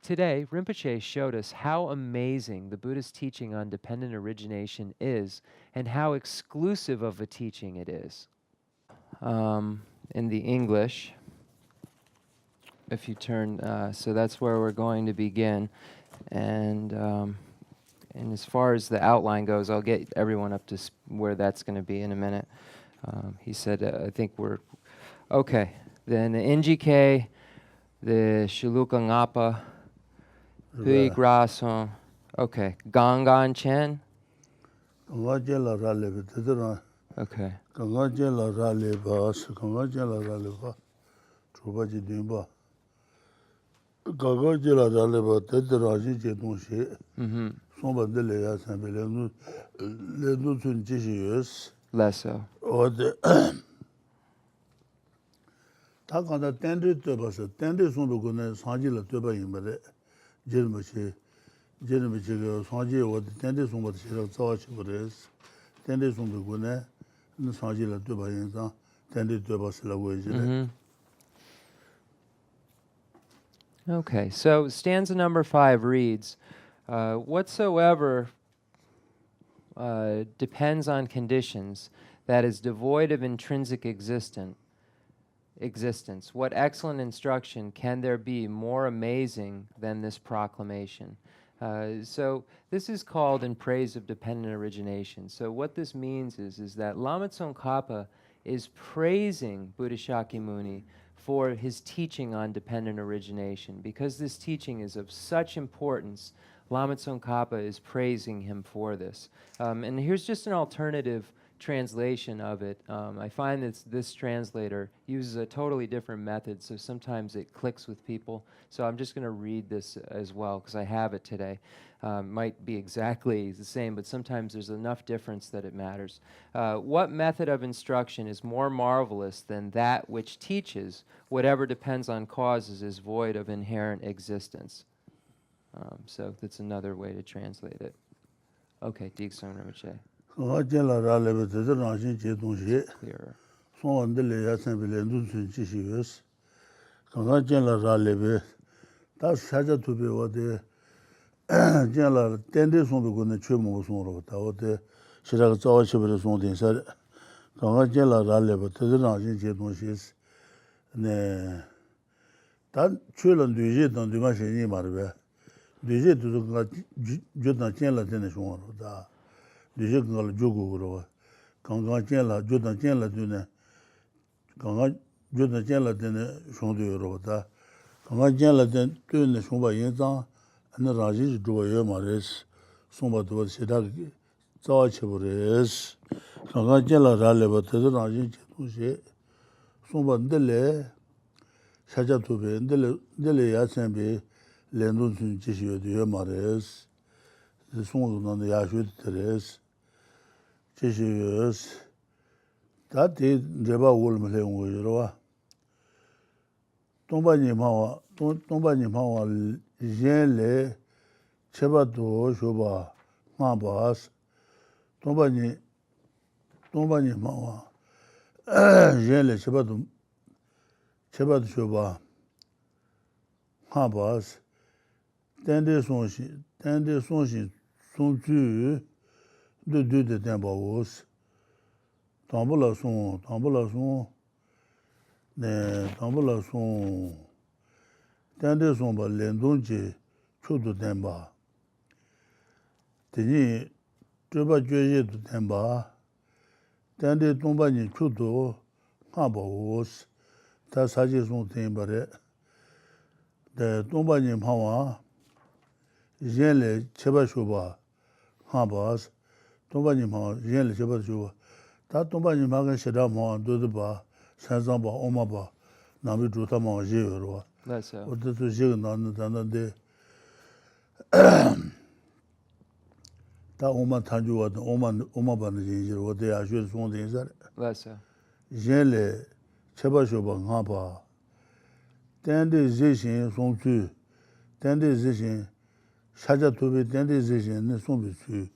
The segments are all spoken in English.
Today, Rinpoche showed us how amazing the Buddhist teaching on dependent origination is and how exclusive of a teaching it is. In the English, if you turn, so that's where we're going to begin. And as far as the outline goes, I'll get everyone up to where that's going to be in a minute. He said, I think we're, okay. Then the NGK, the Shiluka Ngapa, Hui Grason, okay. Gangan Chen. Okay. Lesso. 다가다 텐드 버서 텐드 손도고는 상지를 되바 임바데 제르미치 제르미치가 상지 어디 텐드 손부터 시작 자와치 버레스 텐드 손도고는 상지를 되바 인자 텐드 되바스라고 이제. Okay, so stanza number 5 reads, whatsoever depends on conditions that is devoid of intrinsic existence, what excellent instruction can there be more amazing than this proclamation? So this is called in praise of dependent origination. So what this means is that Lama Tsongkhapa is praising Buddha Shakyamuni for his teaching on dependent origination. Because this teaching is of such importance, Lama Tsongkhapa is praising him for this. And here's just an alternative translation of it. I find that this translator uses a totally different method, so sometimes it clicks with people. So I'm just going to read this as well, because I have it today. Might be exactly the same, but sometimes there's enough difference that it matters. What method of instruction is more marvelous than that which teaches whatever depends on causes is void of inherent existence? So that's another way to translate it. Okay, Diksong Rinpoche. Clearer. Dije kangal jogo goro kanga chenla jodan chenla dune kanga jodan chenla dune shondu yoro da kanga chenla dune shonba yinza ana raji jogo yo mares somba do sida zawa chebores kanga chenla rale ba de raji chetu she somba ndele shaja tobe ndele ya sembe lendun sun chishi yo mares sondu nan ya shu teres Chishiyos, that did Reba Wolmele Uyroa. Tombani Mawa, Jenle, Chebato, Shoba, Mabas, Tombani Mawa, Jenle, Chebato Shoba, Mabas, Tende Sonshi, Sontu. De Dembos, Tambulason, Tendeson, Lendonje, Chodo Demba. Teni, Treba Joye to Demba, Tende Tombani Chodo, Mabos, Tassajon Tembare, the Tombani Mawa, Jenle, Chebashoba, Mabas. Tombani ma yen le ba jo ta tombani ma ga sheda ma do de ba san san ba oma ba na mi do ta ma je ro That's o de to je na na de ta oma ta jo wa oma ba ne je ro de a je so de za That's yen le cheba jo ba nga ba ten de je shin song tu ten de je shin sha ja to be ten de je shin ne song bi tu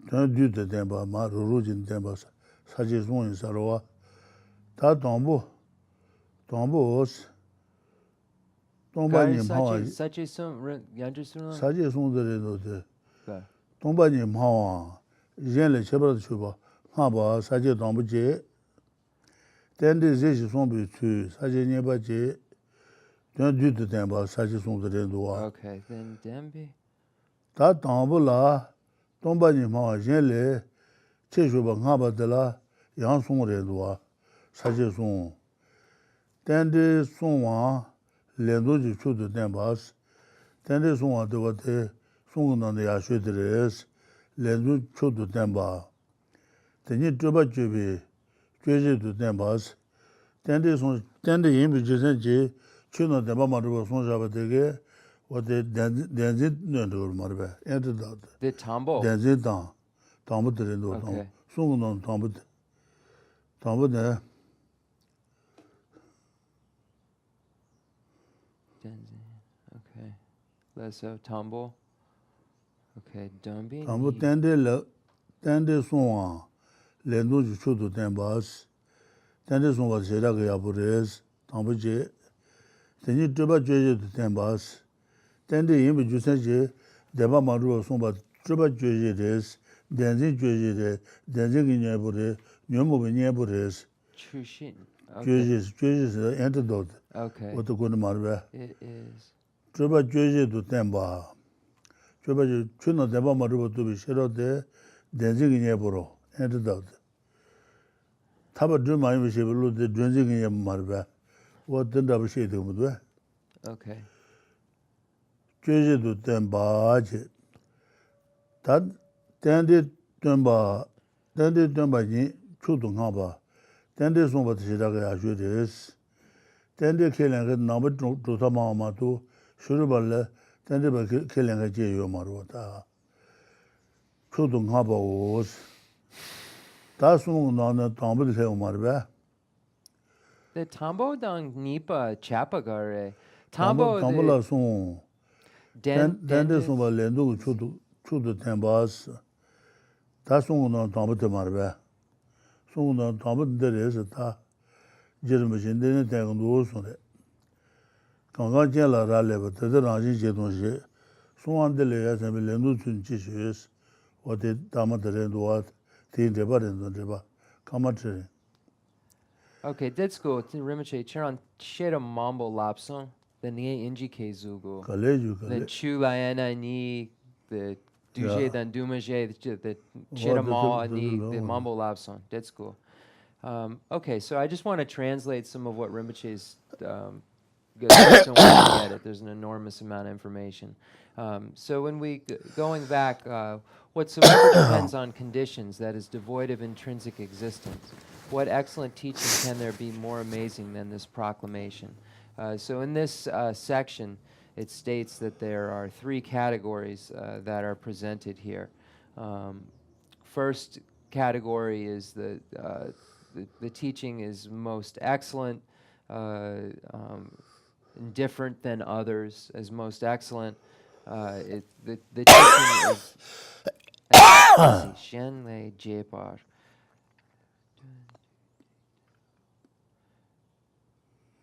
du de demba ma rujin demba saji zon sarwa ta tombo 동반님 하와 사체 좀 양주 수는 사제 송들에도 가. 동반님 하와 이제는 제발 줘봐 하봐 사제 동부제 댄데 제시 송비 추 사제 네바제 전주도 된바 사제 송들에도 와 Okay, then Dembi. 다 동부라 동반님 하와 이제는 제주바 하바들라 양송으로도 와 사제 송 댄데 송와 렌도지 추도 된바스 댄데 송와 되버데 송은의 야슈드레스 렌도 추도 된바 대니 쪼바쪼비 죄제도 된바스 댄데 송 댄데 임비 제선지 추노 대바마르고 송자바되게 어데 댄지 너도 말베 엔드다 The Tambo. 댄지다 담부들도 Okay. 송은의 담부네 Tenzin. Okay. Leso Tambo. Okay, Dumbi. 담부 댄데 송와 렌도지 추도 된바스 댄데 송와 제라가 야부레스 담부제 대니 쪼바 죄제도 된바스 댄데 임비 주세제 대바마루어 송바 쪼바 죄제데스 댄지 죄제데 댄지기 녀부레 녀모비 녀부레스 Chushin. Okay. 죄제스 엔트도트 Okay. 어떻게 말베 It is. 쪼바 죄제도 된바 쪼바 추노 대바마루어도 비셔로데 댄지기 녀부로 엔트도트 타바 좀 많이 비셔블로데 댄지기 녀 말베 어떤다 비셔도 뭐도 Okay. 죄제도 된바지 다 댄데 된바니 추동하바 댄데 송바도 시작해 아주데스 댄데 켈랭가 나무 조타마마도 슈르발레 댄데 켈랭가 제요 마로다 추동하바 오스 다송 나나 담부도 세요 말베 The Tambo dang Nipa Chapagare. Tambo. 담불라 송 댄데 송바 렌도 추도 된바스 다 송은 담부도 말베 송은 담부들에서 다 지르면신데는 대응도 오소네 강강제라 라레버 대단하지 제동시 송안들에서 렌도 준지시스 어디 담아들에도 와 대대바른도 가마트레 Okay, that's cool. Rinpoche, Charon Shera Mambo Lapsang, the Nie Inji Kezugo. 갈래주 The 갈래 Chu Liana Ni, the Duje Yeah. Dan Dumaje, the Chera Ma Ni, the the- Mambo Lapsang. That's cool. Okay, so I just want to translate some of what Rinpoche's. Good. I don't want to get it. There's an enormous amount of information. So when we going back, whatsoever depends on conditions that is devoid of intrinsic existence. What excellent teaching can there be more amazing than this proclamation? So in this section, it states that there are three categories that are presented here. First category is the teaching is most excellent, different than others, as most excellent. The teaching is Shen Le Jepar.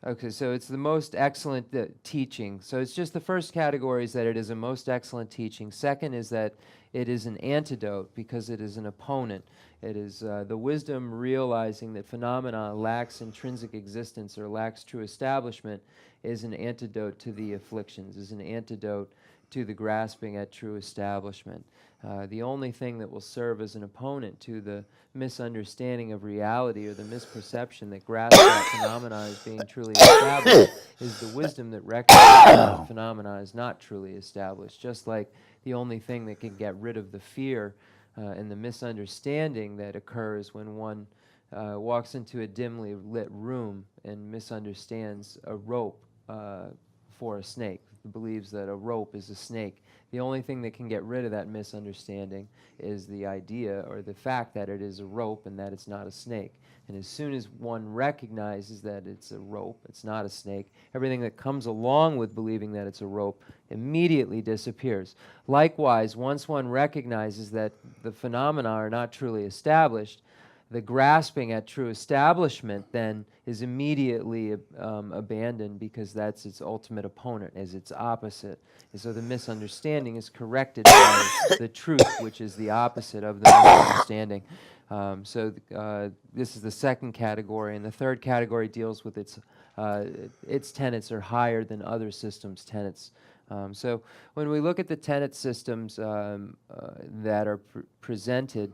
Okay, so it's the most excellent teaching. So it's just the first category is that it is a most excellent teaching. Second is that it is an antidote because it is an opponent. It is the wisdom realizing that phenomena lacks intrinsic existence or lacks true establishment is an antidote to the afflictions, is an antidote to the grasping at true establishment. The only thing that will serve as an opponent to the misunderstanding of reality or the misperception that grasps at phenomena as being truly established is the wisdom that recognizes that phenomena is not truly established. Just like the only thing that can get rid of the fear and the misunderstanding that occurs when one walks into a dimly lit room and misunderstands a rope for a snake, believes that a rope is a snake. The only thing that can get rid of that misunderstanding is the idea or the fact that it is a rope and that it's not a snake. And as soon as one recognizes that it's a rope, it's not a snake, everything that comes along with believing that it's a rope immediately disappears. Likewise, once one recognizes that the phenomena are not truly established, the grasping at true establishment then is immediately abandoned because that's its ultimate opponent, as its opposite. And so the misunderstanding is corrected by the truth, which is the opposite of the misunderstanding. This is the second category, and the third category deals with its tenets are higher than other systems' tenets. So when we look at the tenet systems that are presented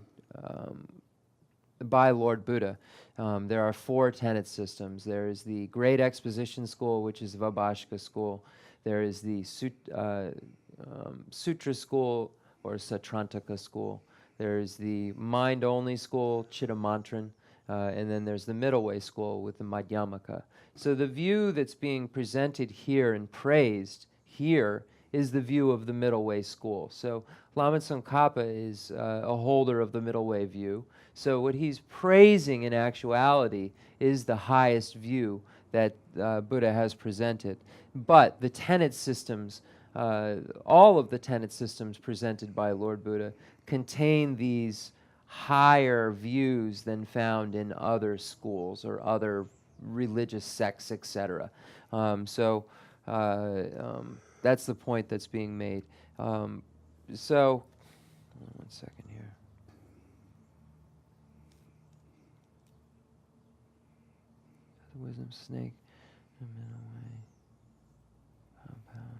by Lord Buddha, there are four tenet systems. There is the Great Exposition School, which is Vibhashika school. There is the Sutra school, or Satrantaka school. There is the Mind-only school, Chittamantran, and then there's the Middle Way school with the Madhyamaka. So the view that's being presented here and praised here is the view of the Middle Way school. So Lama Tsongkhapa is a holder of the Middle Way view. So what he's praising in actuality is the highest view that Buddha has presented. But the tenet systems, all of the tenet systems presented by Lord Buddha contain these higher views than found in other schools or other religious sects, etc. That's the point that's being made. One second here. The wisdom snake, the middle way, compound.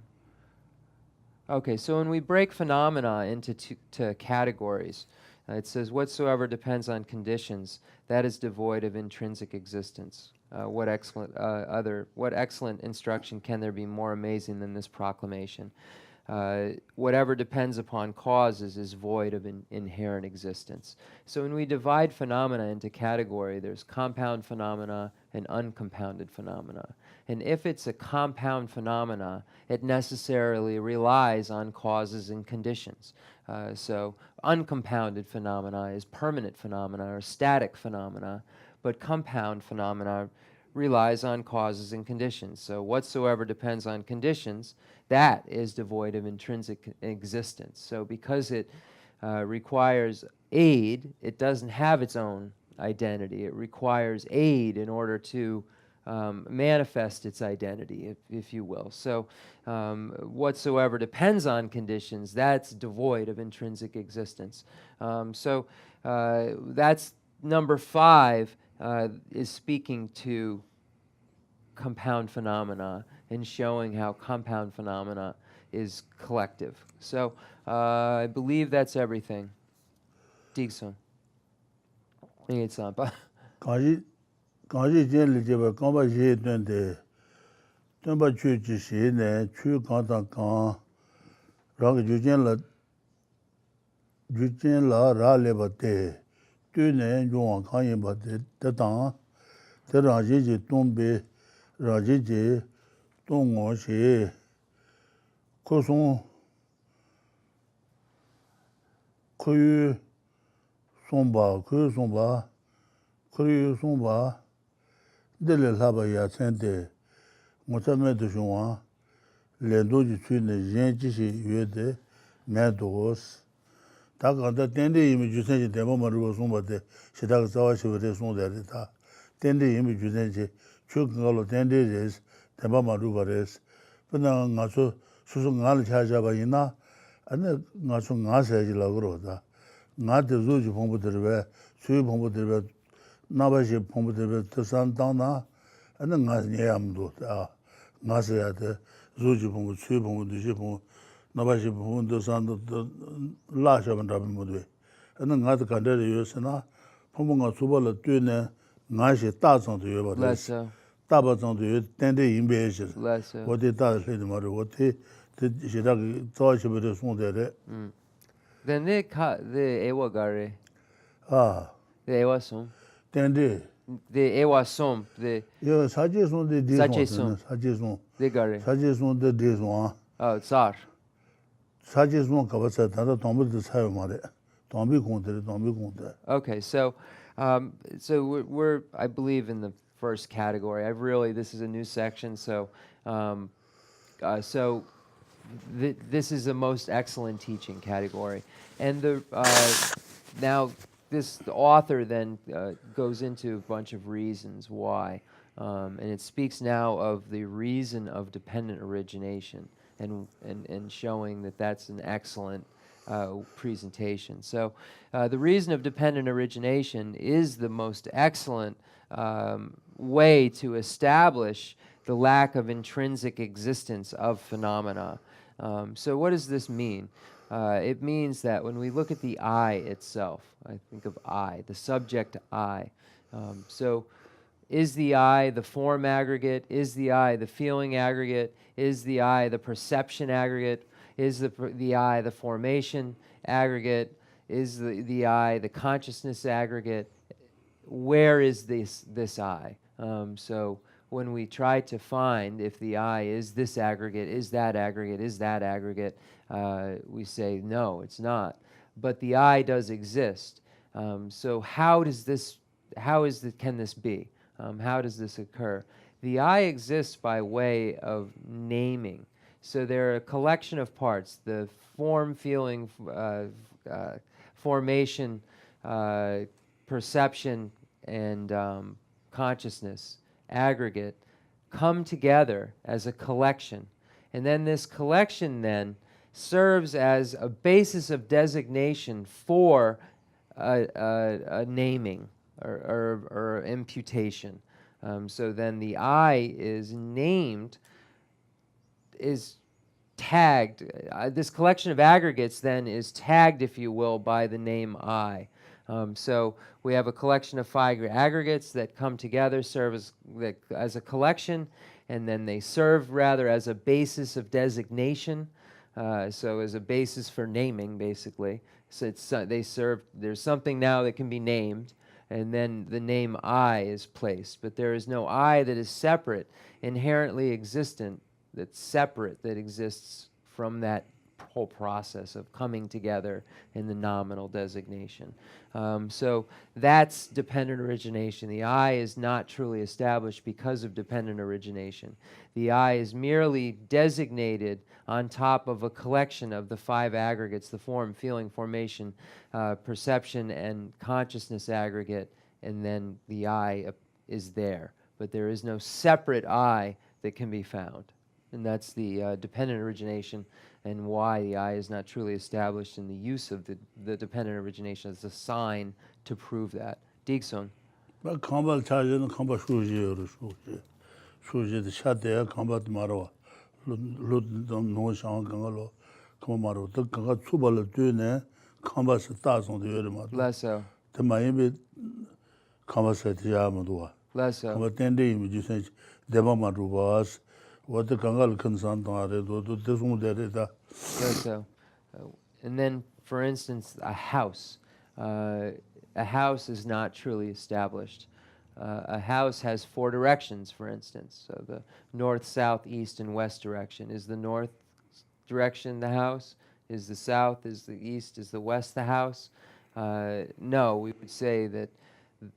Okay, so when we break phenomena into to categories, it says, whatsoever depends on conditions, that is devoid of intrinsic existence. What excellent instruction can there be more amazing than this proclamation? Whatever depends upon causes is void of inherent existence. So when we divide phenomena into category, there's compound phenomena and uncompounded phenomena. And if it's a compound phenomena, it necessarily relies on causes and conditions. So uncompounded phenomena is permanent phenomena or static phenomena, but compound phenomena relies on causes and conditions. So whatsoever depends on conditions, that is devoid of intrinsic existence. So because it requires aid, it doesn't have its own identity. It requires aid in order to manifest its identity, if you will. So whatsoever depends on conditions, that's devoid of intrinsic existence. That's number 5, is speaking to compound phenomena and showing how compound phenomena is collective. So I believe that's everything. Digsun. Kanji jen jeba kamba ye de tenba chu ji shi ne chu kan ta kan rang ju jen la ra le ba te tu ne yong kan yin ba de ta te rang ji ton be ra ji ton ngo shi ko son ko yu son ba ko yu son ba Dele laba ya tsende, ngota me do shungwa, lendo ji tsui ne yen ji shi yue de, me dogos. Ta kanda tende yimi ju senji tenpa maruwa sungpa de, shidaka zawa shiwa de sungda de ta. Tende yimi ju senji, chu kangalo tende res, tenpa maruwa res. Pena nga su, susu nga li cha jaba ina, ane nga su nga sayaji la kuro da. Nga de zu ji pongpo dirwe, sui pongpo dirwe, 나바시 폼부터 뜻산당나 아니 나야함도 아 나서야데 조지 폼부 최 폼부 뒤시 폼 나바시 폼도 산도 라셔만 잡은 모두 아니 나도 간다를 요스나 폼부가 수발을 뛰네 나시 다정도 요바도 다바정도 요 땡데 임베시 어디 다르게 말을 어디 시작 저시부터 송대래 Then the ewagare the ewasum Tende. The ewasum the Yo sajeson de sajeson the gare sajeson de deson. Oh, tsar. 사제송 가봐서 다들 동물들 사요 말에. 동비 공들. Okay, so we're I believe in the first category. This is a new section, so this is the most excellent teaching category. And now the author then goes into a bunch of reasons why, and it speaks now of the reason of dependent origination, and showing that that's an excellent presentation. So the reason of dependent origination is the most excellent way to establish the lack of intrinsic existence of phenomena. So what does this mean? It means that when we look at the I itself, I think of I, the subject I. So is the I the form aggregate? Is the I the feeling aggregate? Is the I the perception aggregate? Is the I the formation aggregate? Is the I the consciousness aggregate? Where is this I? So when we try to find if the I is this aggregate, is that aggregate, is that aggregate, we say no, it's not. But the I does exist. So how does this? Can this be? How does this occur? The I exists by way of naming. So there are a collection of parts: the form, feeling, formation, perception, and consciousness aggregate come together as a collection. And then this collection then serves as a basis of designation for a naming or imputation. So then the I is named, is tagged. This collection of aggregates then is tagged, if you will, by the name I. So we have a collection of 5 aggregates that come together, serve as a collection, and then they serve rather as a basis of designation, so as a basis for naming, basically. So they serve, there's something now that can be named, and then the name I is placed. But there is no I that is separate, inherently existent, that's separate, that exists from that whole process of coming together in the nominal designation. So that's dependent origination. The I is not truly established because of dependent origination. The I is merely designated on top of a collection of the 5 aggregates: the form, feeling, formation, perception, and consciousness aggregate, and then the I is there. But there is no separate I that can be found. And that's the dependent origination, and why the I is not truly established in the use of the dependent origination as a sign to prove that. Digson. Kambal charge kamba shuji the shade kamba maro lut no shang gangalo kamba maro the kanga tsubal dune kamba se ta song de yere ma. Lesso. The maybe kamba se ya mo. Lesso. Kamba tende imi jisen deba ma rubas. What the Kangal Kansan So, and then, for instance, a house. A house is not truly established. A house has 4 directions, for instance. So the north, south, east, and west direction. Is the north direction the house? Is the south, is the east, is the west the house? No, we would say that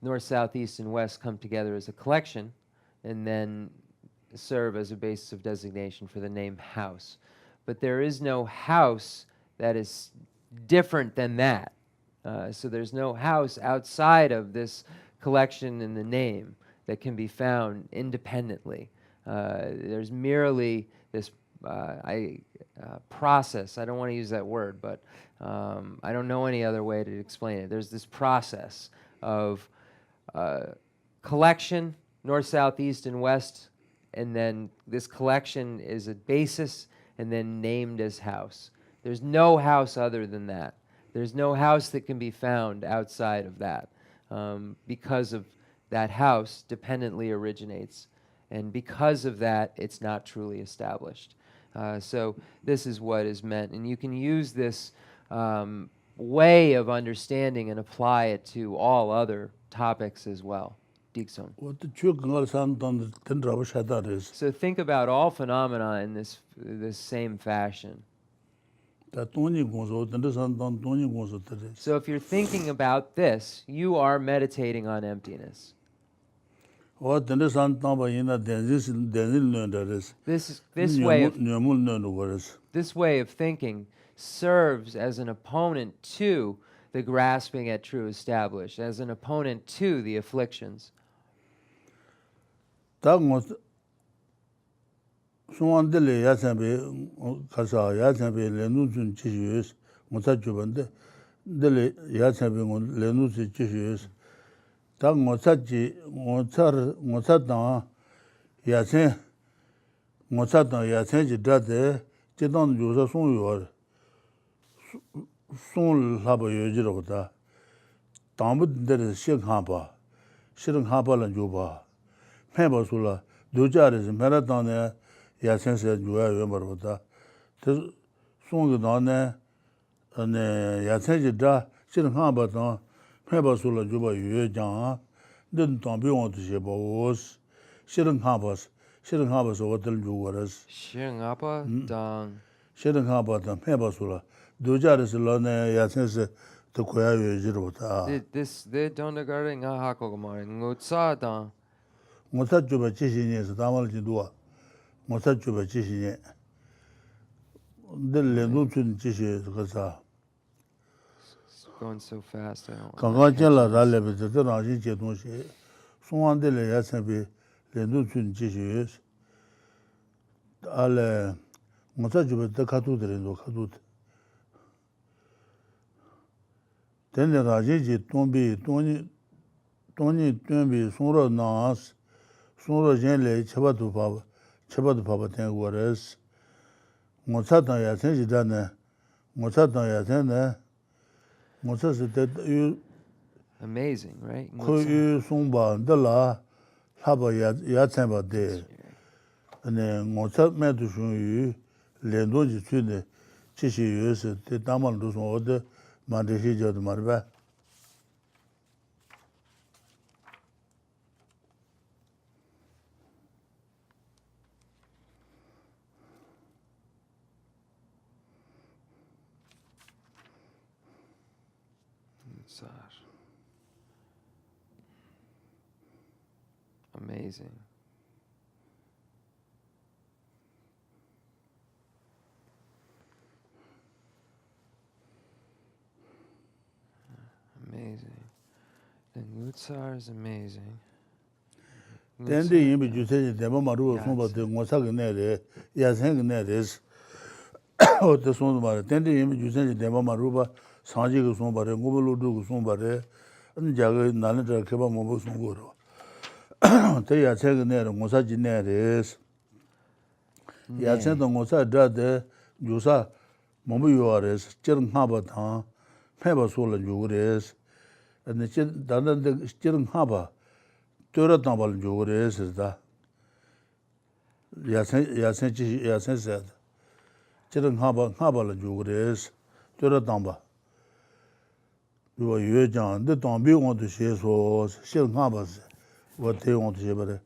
north, south, east, and west come together as a collection, and then serve as a basis of designation for the name house. But there is no house that is different than that. So there's no house outside of this collection in the name that can be found independently. There's merely this process. I don't want to use that word, but I don't know any other way to explain it. There's this process of collection, north, south, east, and west, and then this collection is a basis and then named as house. There's no house other than that. There's no house that can be found outside of that, because of that house dependently originates, and because of that, it's not truly established. So this is what is meant, and you can use this way of understanding and apply it to all other topics as well. So think about all phenomena in this same fashion. So if you're thinking about this, you are meditating on emptiness. This way of thinking serves as an opponent to the grasping at true established, as an opponent to the afflictions. 다 송원들이 야산배 가서 야산배 레누준 지슈스 못사 주번데 들이 야산배 레누스 지슈스 다 못사지 못사다 야산 못사다 야산지 다데 제동 요소 송요 송라버 요지로다 담부들 시행하바 실행하바는 줘봐 해봐술라 도자르스 메라톤에 야센세 주야요 말보다 그 송도 나네 네 야센지다 실행하바도 해봐술라 줘봐 유여장 는 담비원도 제보스 실행하바서 어떨 주거스 실행하바 당 실행하바도 해봐술라 도자르스 러네 야센세 또 고야요 지로다 this they don't regarding 하하고말 ngut사당 못사 줘봐 지신에서 담을 지도와 못사 줘봐 지신에 늘 놓친 지시에서 가서 going so fast I don't 강가절라 달래베서 나지 제동시 송안들에 야선비 레놓친 지시에서 알레 못사 줘봐 더 가도들도 가도 된데 나지 돈비 돈이 돈비 송로 나스 송로 전에 쳐봐도 봐봐 된거라스 못사다 야선지다네 못사다 야선네 못사스 때 amazing, right? 그 송바들라 하바 야선바데 네 못사 매도 중유 렌도지 주네 지시여서 때 담만도 좀 어디 만드시죠도 말봐 Amazing. Amazing. The Ngutsar is amazing. Then you say the Maru somebody was talking there, yes, hanging there is. Oh, the son of it. Then you say the Maruba, Sanji somebody, Mubulu somebody, and Jagger Nana Keba Mobusunguro. They are taking there, Mosaji there is. Yasent on Mosa Dade, Jusa, Mobuares, Chirin Habatan, Peba Sola Juris, and the Chirin Haba. Tora tambal jogres is da. Yasen said. Chirin habal jogres, Tora tamba. You are Yujan, the Tombi want to share so, Chirin habas, what they want to say, but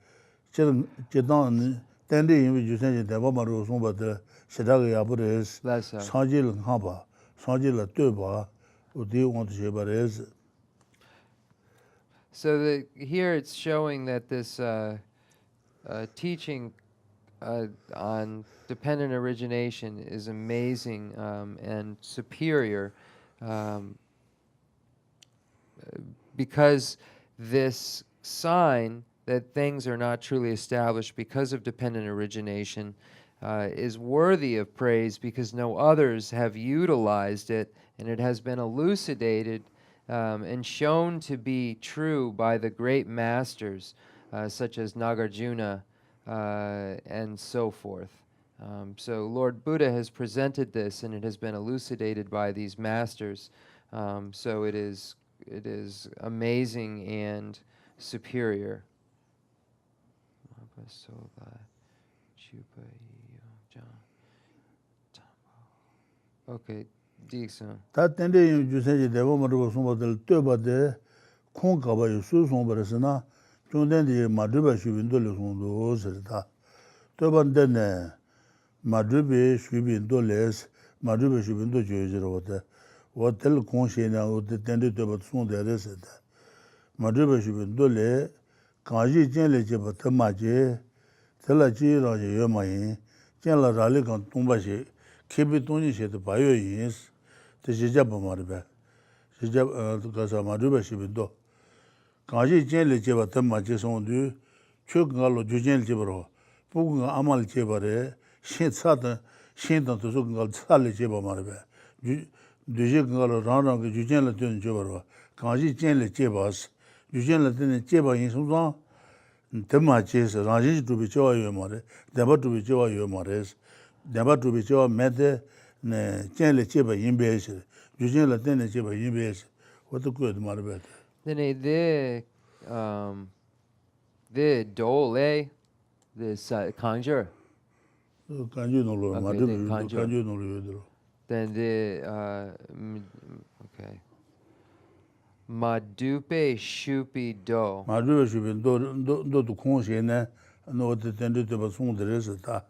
Chirin Chidan, 10 days in which you send the Bamaru, but the Shadagi Abures, Sanjil Haba, Sanjil Tuba, what they want to say, but is. So here it's showing that this teaching on dependent origination is amazing and superior because this sign that things are not truly established because of dependent origination is worthy of praise because no others have utilized it, and it has been elucidated and shown to be true by the great masters such as Nagarjuna and so forth. So Lord Buddha has presented this, and it has been elucidated by these masters. So it is amazing and superior. Okay. 다 텐데 주세지 대보마르고 숨어들 뜨바데 콩가바요 수송버스나 중된디 마드바 슈빈돌로 송도 서다 뜨반데네 마드베 슈빈돌레스 마드베 슈빈도 조여지로데 호텔 콘시나 호텔 텐데 뜨바 송데레스다 마드베 슈빈돌레 가지 젠레제 버터마제 텔라지로je 요마이 젠라라리 간 동바시 케비 돈이 셰도 바요이스 지자보 말이야. 그래서 마주바 시비도 가지 젠레 제바 덤마 제송도 최근가로 주젠 제바로 부가 아말 제바래 신사다 신도 소근가 살레 제바 말베 주제근가로 라랑 주젠레 되는 제바로 가지 젠레 제바스 주젠레 되는 제바 인송상 덤마 제서 라지 두비 좋아요 말에 대바 두비 좋아요 말에스 대바 두비 좋아 매데 네 젠레 제바 인베스 주젠레 되는 제바 인베스 what good 말베 Then the dole, this conjure. 간주 놀러 Okay, 마드 the conjure. 간주 놀러 Then the okay. Madupe shupi do. 마드 주변 도도 공시네 노드 텐드도 송드레스다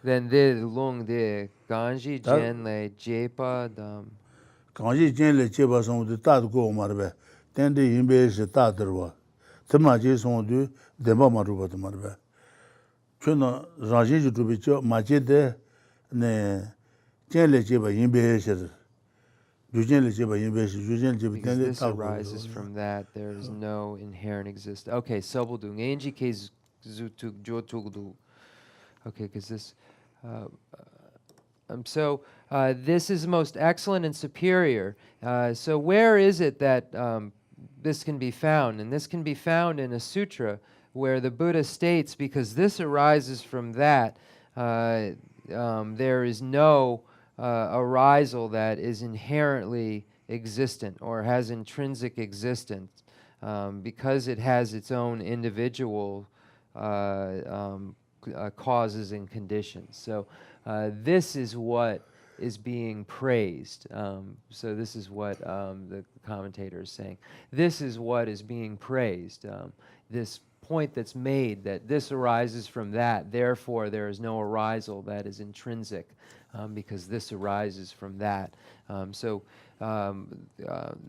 Then the lung the ganji jenle jepa dam. 강지 젠레 제바송도 다도 말베 텐데 인베스 다더와 tamaji sondu deba maruba marba chuna raji ju bicho majide ne jele jeba yimbe sher jujele jeba yimbe sher jujele jeba Because tende this arises from that, there is no inherent existence. Okay, sabuldu ngenji ke zutuk jotugdu. Okay, because this so this is most excellent and superior. So where is it that this can be found? And this can be found in a sutra where the Buddha states, because this arises from that, there is no arisal that is inherently existent or has intrinsic existence, because it has its own individual causes and conditions. So this is what is being praised. So this is what the commentator is saying. This is what is being praised. This point that's made that this arises from that, therefore there is no arisal that is intrinsic, because this arises from that. So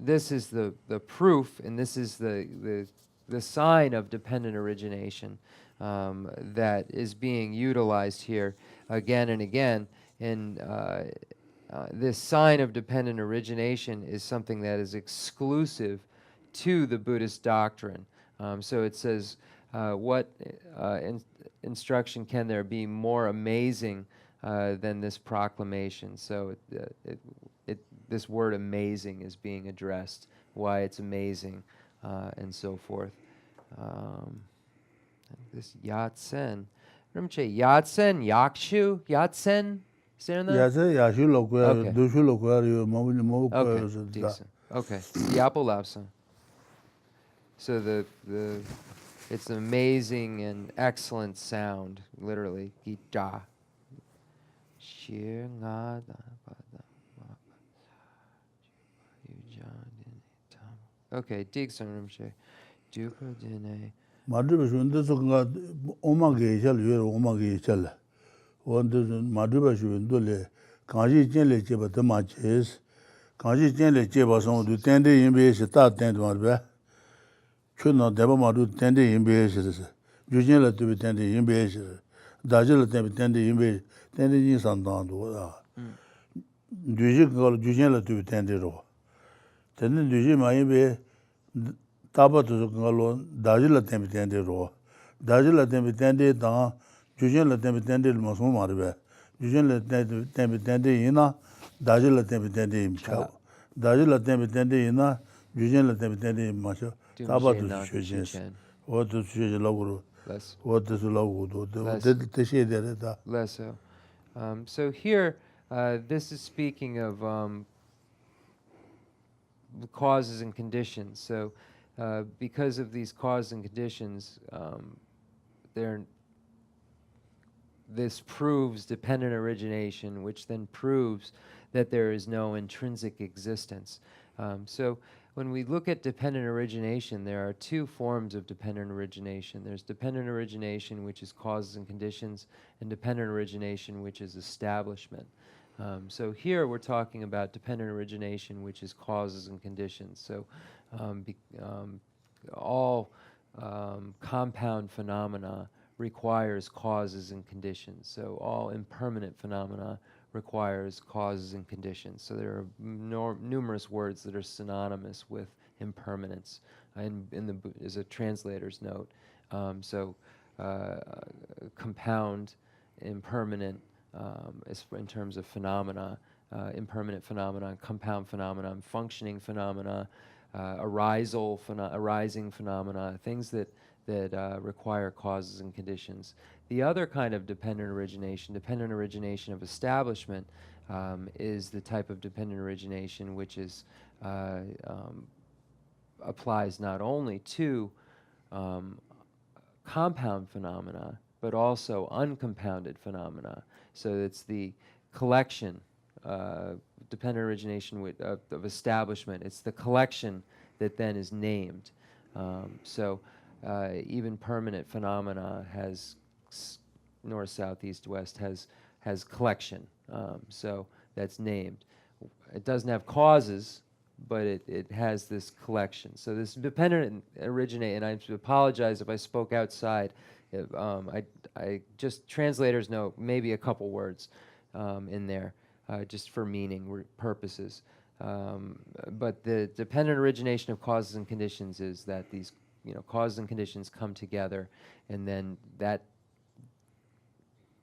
this is the proof, and this is the sign of dependent origination that is being utilized here again and again. And this sign of dependent origination is something that is exclusive to the Buddhist doctrine. So it says, what instruction can there be more amazing than this proclamation? So this word amazing is being addressed, why it's amazing, and so forth. This Yatsen. Rinpoche, Yatsen, Yakshu, Yatsen? Is there in that? 야세 야슈로고 Okay. 두슈로고 마무리 먹고 Okay, decent. Okay, Yapo Lapsa. So it's an amazing and excellent sound, literally. Gita. Okay, Digson Rinpoche. Dupa Dine. 마드베 준데서가 오마게 잘 유로 오마게 잘 원데 마드베 준도레 강지 젠레 제바 더마체스 강지 젠레 제바송도 텐데 임베스 다 텐데 말베 춘나 데바 마두 텐데 임베스스 주진레 두비 텐데 임베스 다질레 텐데 임베 텐데 인산단도다 주지걸 주진레 두비 텐데로 텐데 주지 마이베 타바도 그걸로 다질라 템비 텐데로 다질라 템비 텐데 다 주전라 템비 텐데 무슨 말이야 주전라 템비 텐데 이나 다질라 템비 텐데 임차 다질라 템비 텐데 이나 주전라 템비 텐데 마셔 타바도 주전 어도 주전 라고로 어도 라고도 대시에다 Less so. So here, this is speaking of the causes and conditions. So because of these causes and conditions, this proves dependent origination, which then proves that there is no intrinsic existence. So when we look at dependent origination, there are two forms of dependent origination. There's dependent origination, which is causes and conditions, and dependent origination, which is establishment. So here we're talking about dependent origination, which is causes and conditions. So all compound phenomena requires causes and conditions. So all impermanent phenomena requires causes and conditions. So there are numerous words that are synonymous with impermanence. Is a translator's note. Compound, impermanent, in terms of phenomena, impermanent phenomena, compound phenomena, functioning phenomena, arising phenomena, things that require causes and conditions. The other kind of dependent origination of establishment, is the type of dependent origination which is applies not only to compound phenomena, but also uncompounded phenomena. So it's the collection, dependent origination of establishment. It's the collection that then is named. Even permanent phenomena has north, south, east, west, has collection. So that's named. It doesn't have causes, but it has this collection. So this dependent originate, and I apologize if I spoke outside. I just, translators know maybe a couple words in there, just for meaning purposes. But the dependent origination of causes and conditions is that these causes and conditions come together, and then that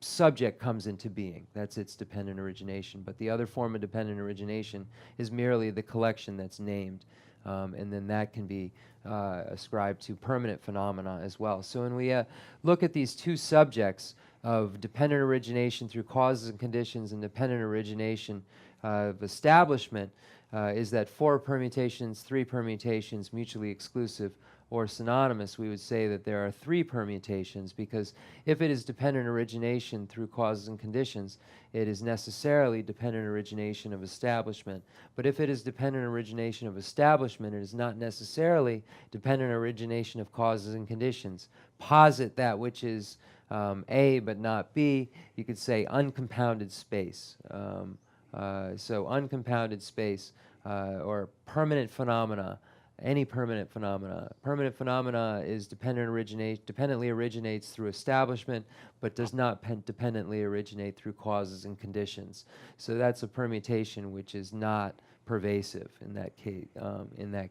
subject comes into being. That's its dependent origination. But the other form of dependent origination is merely the collection that's named, and then that can be ascribed to permanent phenomena as well. So when we look at these two subjects of dependent origination through causes and conditions and dependent origination of establishment, is that 4 permutations, 3 permutations, mutually exclusive, or synonymous, we would say that there are 3 permutations, because if it is dependent origination through causes and conditions, it is necessarily dependent origination of establishment. But if it is dependent origination of establishment, it is not necessarily dependent origination of causes and conditions. Posit that which is A but not B, you could say uncompounded space. So uncompounded space, or permanent phenomena. Any permanent phenomena. Permanent phenomena is dependently originates through establishment, but does not dependently originate through causes and conditions. So that's a permutation which is not pervasive in that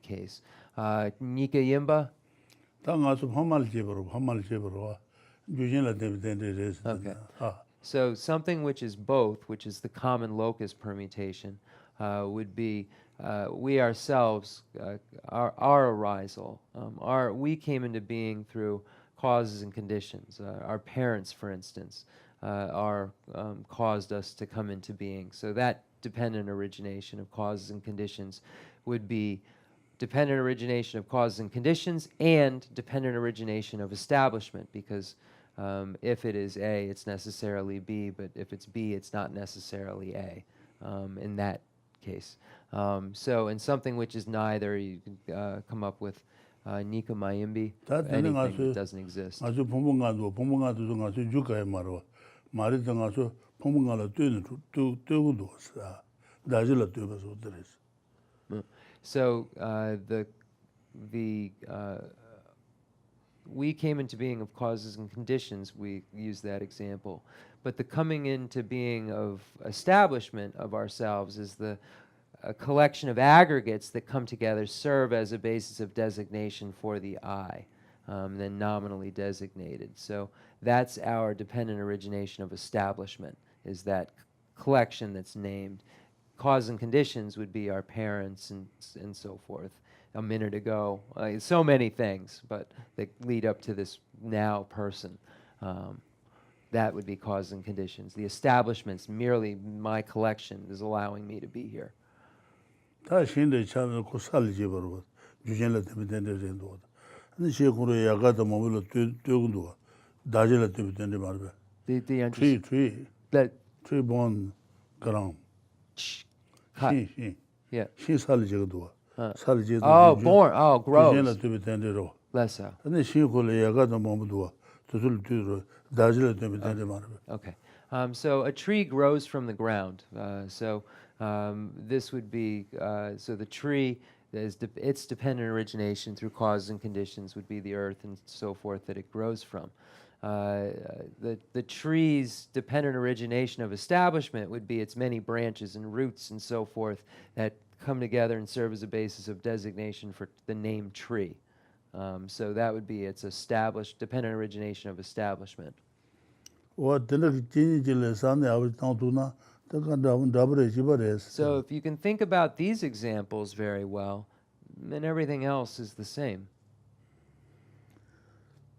case. Nika Yimba? Okay. So something which is both, which is the common locus permutation, would be we ourselves, our arisal, we came into being through causes and conditions. Our parents, for instance, caused us to come into being. So that dependent origination of causes and conditions would be dependent origination of causes and conditions and dependent origination of establishment, because if it is A, it's necessarily B, but if it's B, it's not necessarily A in that case. So in something which is neither, you can come up with Nika Mayimbi, anything that doesn't exist. So we came into being of causes and conditions, we use that example. But the coming into being of establishment of ourselves is a collection of aggregates that come together, serve as a basis of designation for the I, then nominally designated. So that's our dependent origination of establishment, is that collection that's named. Cause and conditions would be our parents and so forth. A minute ago, so many things, but that lead up to this now person. That would be cause and conditions. The establishment's merely my collection is allowing me to be here. Tree born ground. Yeah. Oh, born. Oh, grows. Less so. Okay. So a tree grows from the ground. This would be, so the tree its dependent origination through causes and conditions would be the earth and so forth that it grows from. The tree's dependent origination of establishment would be its many branches and roots and so forth that come together and serve as a basis of designation for the name tree. So that would be its established, dependent origination of establishment. So if you can think about these examples very well, then everything else is the same.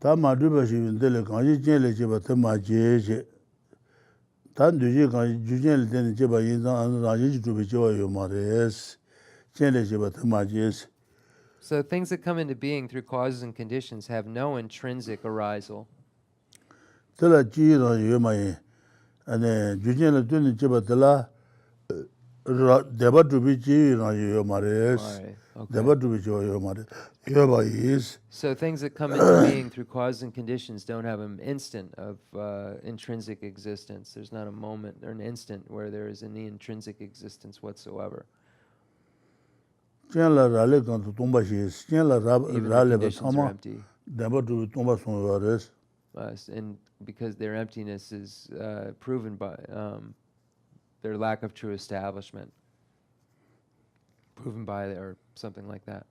So things that come into being through causes and conditions have no intrinsic arisal. So things that come into being through causes and conditions don't have an instant of intrinsic existence. There's not a moment or an instant where there is any intrinsic existence whatsoever. Even the conditions are empty. And because their emptiness is proven by their lack of true establishment, proven by or something like that.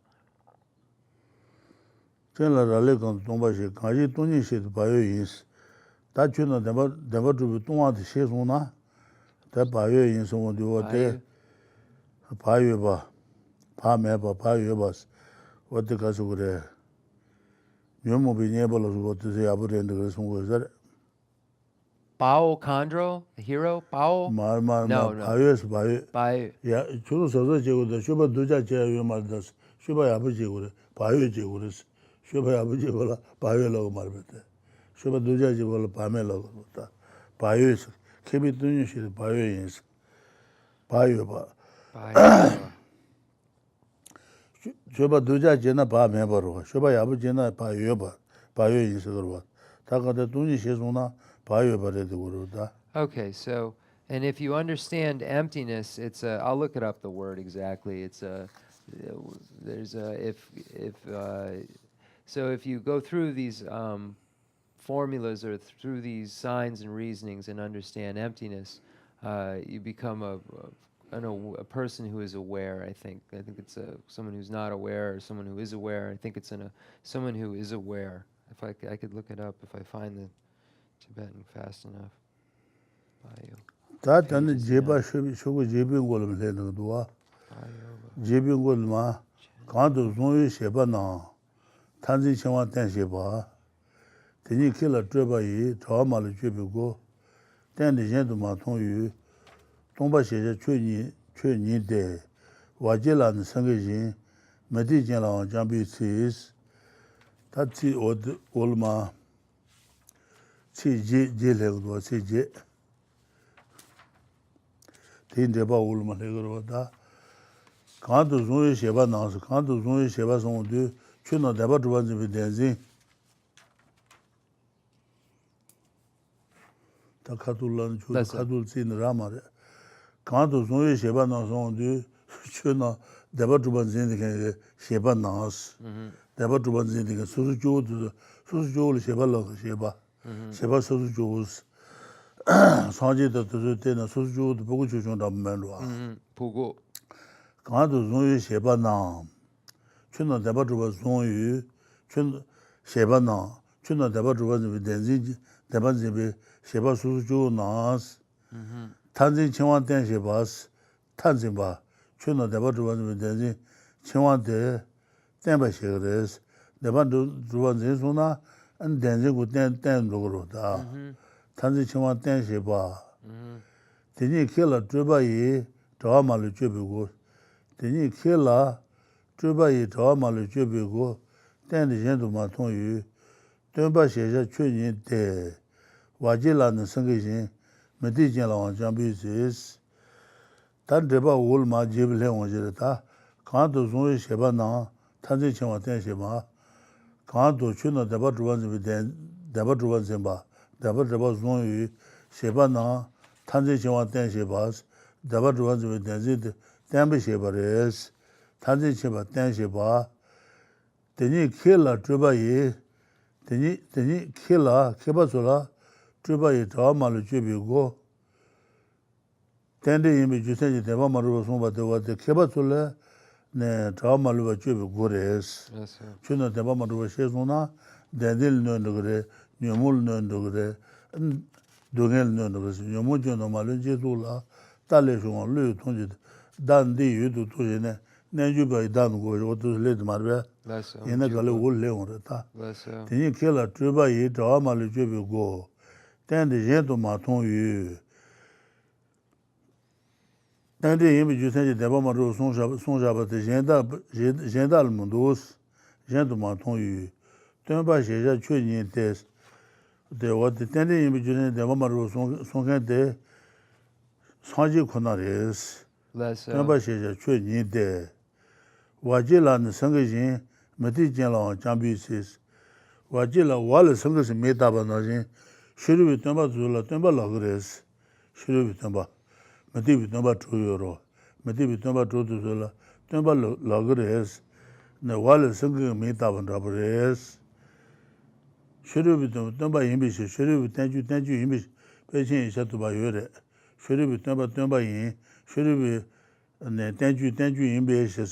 Bao Khandro, the hero? Bao? No. Bai. Yeah, Churu Sosa Jegu, Shuba Duja Madas, Shuba Abuji, Payu Jiguris, Shuba Abuji, Payu Logo Marbete, Shuba Duja Jigula Pamelo, Payus, keep it doing shit, Payus, Payuba. Shuba Duja Jena Pa Membro, Shuba Abujena Payuba, Payu in Sugurwa. Taka the Tuni Shizuna, Payuba de Guruda. Okay, so, and if you understand emptiness, it's a, I'll look it up the word exactly. It's a, there's a, so if you go through these formulas or through these signs and reasonings and understand emptiness, you become a person who is aware, I think. I think it's someone who's not aware or someone who is aware. I think it's someone who is aware. If I could look it up if I find the Tibetan fast enough. That and the Jeba Shugu Jebin Golem Lenodua. Jebin Golma, Kandu Zui Shebana, Tanzi Chawan Ten Sheba. Then you kill a Trebai, Trauma Jubigo. Then the gentleman told you, Tomba Shea Chuni De, Wajila and Sangajin, Medijala on Jambi Seas. That's the old Olma. Chi Jilegua, Chi J. Tindeba Ulma Legoroda. Kanto Zui Sheba Nas, Kanto Zui Sheba Sondu, Chuna Deba to one with Tenzin. Takatulan, Katul Sin Rama. Kanto Zui Sheba Nas Sondu, Chuna Deba to one Zin Sheba Nas. Deba to one Zin, Suzu Sheba Log Sheba. Sheba Suzu. Sanji the Tena Suju, the Pugu Menua. Pugu. Kanto Zunyu Sheba Nam. Chuna Debatu was Zunyu, Chun Sheba Nam. Chuna Debatu was with Denzi, Debanzi, Sheba Suju Nas. Tanzin Chiwan Ten Shebas, Tanzimba. Chuna Debatu was with Denzi, Chiwan De, Temba Shegres, Debantu Ruan Zuna, and Denzi would ten Logoroda. Tanzi Chiwan Ten Sheba. Tini Killa Trubai, Tawamalu Jubigo. Tini Killa Trubai, Tawamalu Jubigo. Then the gentleman told you, Tumba Shesha Chuni De, Wajila and Sangajin, Medijala on Jambizis. Tandeba Ulma Jibile on Jirata, Kanto Zui Sheba Na, Tanzi Chiwan Ten Sheba. Kanto Chuna Debatuans with Debatuansimba. Debatu Zunyu, Sheba Na, Tanzi Chiwan Ten Shebas, Debatuans with Denzit, Dambi Shebares, tantric cheba ten sheba teni khela treba ye teni khela kheba sola treba ye tawa malu chebi go tende yimbi jusenji deba maruwa songba dewa de kheba sola ne tawa maluwa chebi go res chuna deba maruwa she sona dendil nyo gore nyomul nyo gore dongel nyo gore nyomul jono malu jesu la tale shunga lu tongji dan di yu tu je ne nenju ba dan go o tu le marbe yena gale wo le on ta teni kela treba yi tawa malu chebi go tende yen to ma tong yu tende yimbi jusenji deba maruwa songja ba de jenda al mundos yen to ma tong yu tenba sheja chue nyin tes de wa de tende yimbi jusenji deba maruwa songken de sanji kuna res tenba sheja chue nyin de waji la ne sange jin mati jen la jambi sis waji la wale sange se meta ba na jin shiru tenba zula tenba la res shiru tenba mati bi tenba chuyo ro mati bi tenba chuyo zula tenba la res ne wale sange meta ba na res shiru tenba yimbi shi shiru tenju yimbi pechen isha tu ba yore shiru tenba yin shiru ne tenju yimbi shi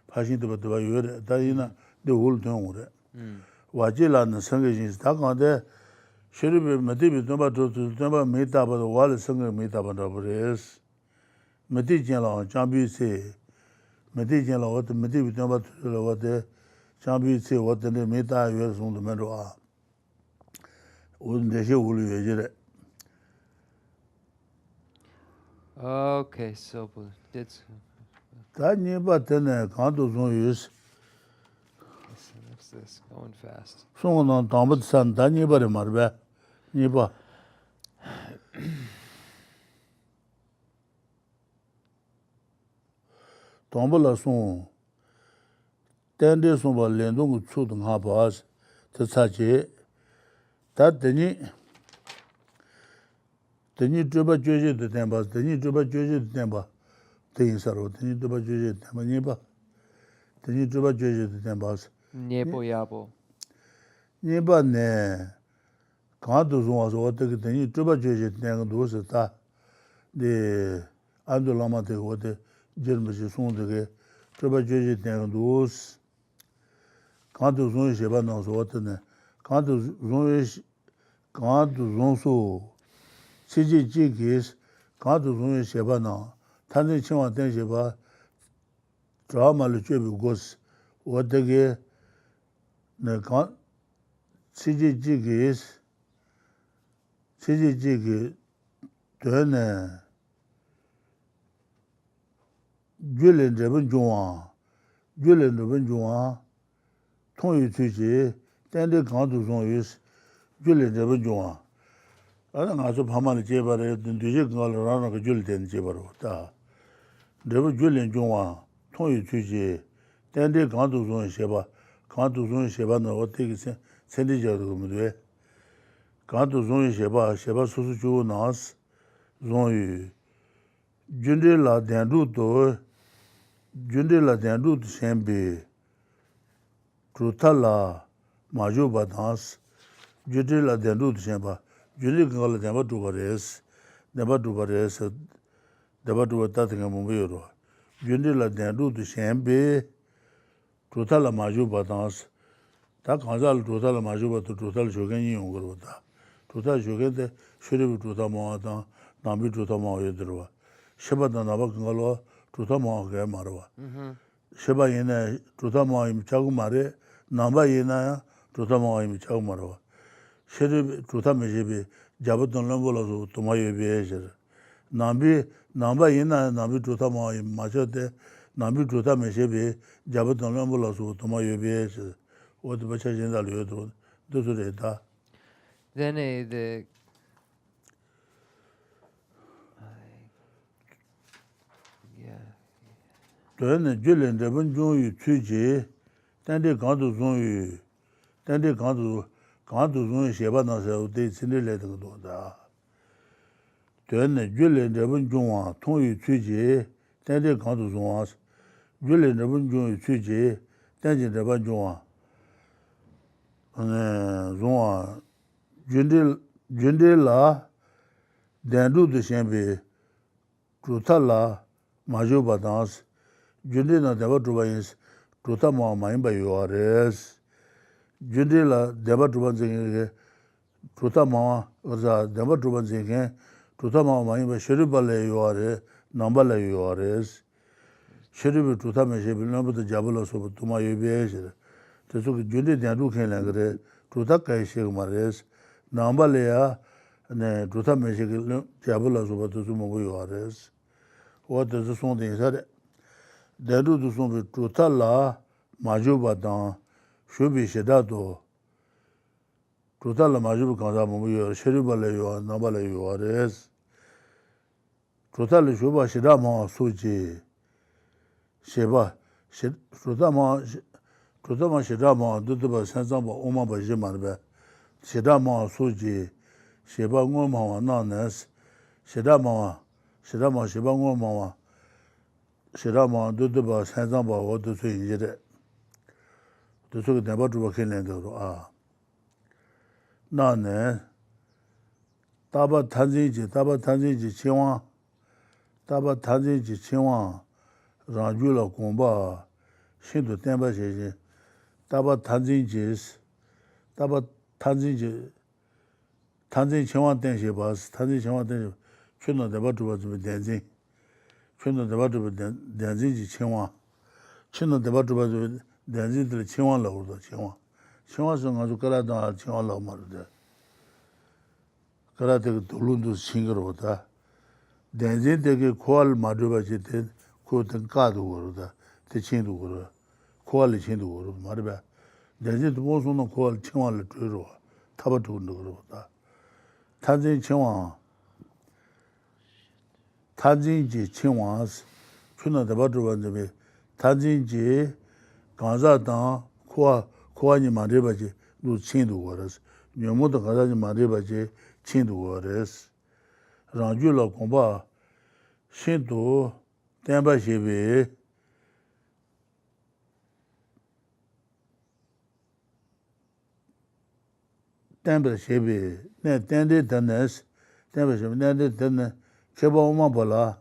pashin tu ba yore ta yina de wul tengu re waji la ne sange jin ta kande shiru mati bi tenba chuyo tenba meta ba wale sange meta ba na res mati jen la jambi se mati jen la wat mati bi tenba chuyo wat jambi se wat ne meta yore song de mero a Okay, so that's this going fast. Tombola song tende song ba lendong chu dong ha ba ta sa je ta teni juba jeje de temba teni juba jeje de temba ten saro teni juba jeje de temba ni ba teni juba jeje de temba Nyepo yabo ni ba ne ka do zo zo de teni juba jeje de temba do se ta de ando lama de wo de jerme je son de juba jeje de temba do ka do zo je ba no zo de ne ka do zo Siji Jigis, Kantu Zungi Sheba Na, Tanzin Chingwa Ten Sheba, Drama Luchebi Gos, Wadege, Siji Jigis, Dene, Julin Reben Jungwa, Tongyu Tuji, Tende Kantu Zungi, Julin Reben Jungwa. 아주 밤만에 제발에 뒤지 그걸 하나 그 줄된 제발로 다. 내가 줄린 중화 통일 주지. 근데 강도 좀 해봐. 강도 좀 해봐는 어떻게 생리자도 그러면 강도 좀 해봐. 소수 주고 나스. 좀이 준들라 된루도 셈비. 그렇다라 마주바다스. 준들라 된루도 셈바. Juli kangala dhamma dhruva res tatinga mumbayoro. Juli la dhandru tu shenpe, dhruta la maju batans, ta kanza la dhruta la maju batu dhruta la shoken yin yungaro ta. Dhruta la shoken te shiribi dhruta mawa tang, nambi dhruta mawa yodirwa. Sheba ta naba kangala dhruta mawa kaya marwa. Sheba yina dhruta mawa imi chagu mare, namba yina dhruta mawa imi chagu marwa. Shiri dhruta meshebi jabatun lambola tumayo biyashir. Namba yina nambi dhruta mawa machate, nambi dhruta meshebi jabatun lambola tumayo biyashir. Oti bacha jindal yodo, dosu reta. Then the Tuane julin rebun zhongyu chuji, tende kandu zhongyu, kandu zhongyu sheba nasa ude tsindile tanga da. Tuane julin rebun zhongwa tongyu chuji, tende kandu zhongwa, Juli Rabun Jung Chuji, Tenzin Raban Junga, and Zunga, Jundila, Dandu de Shambi, Trutala, Majuba dance, Jundina Devatubans, Trutama Maimba Yuares, Jundila Devatubans, Trutama, Oza Devatubans, Trutama Maimba Sheribale Yuare, Nambala Yuares, Sheribu Trutama Shebi, number the Jabulas of Tuma Yubias, the Jundi Dandu Kenagre, Trutaka Shigmares, Nambalea, and Trutama Jabulas of Tuma Yuares. What does the song inside? They do the song with Trutala, Majuba Dan, Shubi Shedato, Trutala Majuba Kanzamu, Sheribale, Nabale, you are res. Trutala Shuba Shedama Suji, Sheba, Trutama Shedama, Dutuba Sensamba, Oma Bajimarbe, Shedama Suji, Sheba Ngoma, Nanes, Shedama Sheba Ngoma. Shirama Duduba Sanzamba or the Swing. The Suk never to work in Lendo. None. Taba Tanziji, Chiwa, Taba Tanziji, Chiwa, Ranjula Kumba, Shinto Temba, Taba Tanzijis, Taba Tanziji, Tanzin Chiwa Tenshibas, Tanzin Chiwa Tenshib, Chino never to was with dancing. Chino Devatu Danzi Chiwa. Chino Devatu Danzi to the Chiwa Low, the Chiwa. Chiwa Song as Karada Chiwa Low Murder. Karate Tulundu Singerota. Danzi take a call Maduba, quote and Kadu, the Chindu, call Chindu, Marba. Danzi was on the call Chiwa Laturo, Tabatundu. Tanzin Chiwa. Tanzinji Chinwas, Chuna the Batu, Tanzinji, Ganzatan, Kuani Maribaji, do Chindu waters, Yamuta Kazaji Maribaji, Chindu waters, Ranjula Komba, Shinto, Temba Shibi, Temba Shibi, Tende Danes, Temba Shibi, Nende Danes. Cheba Umabala,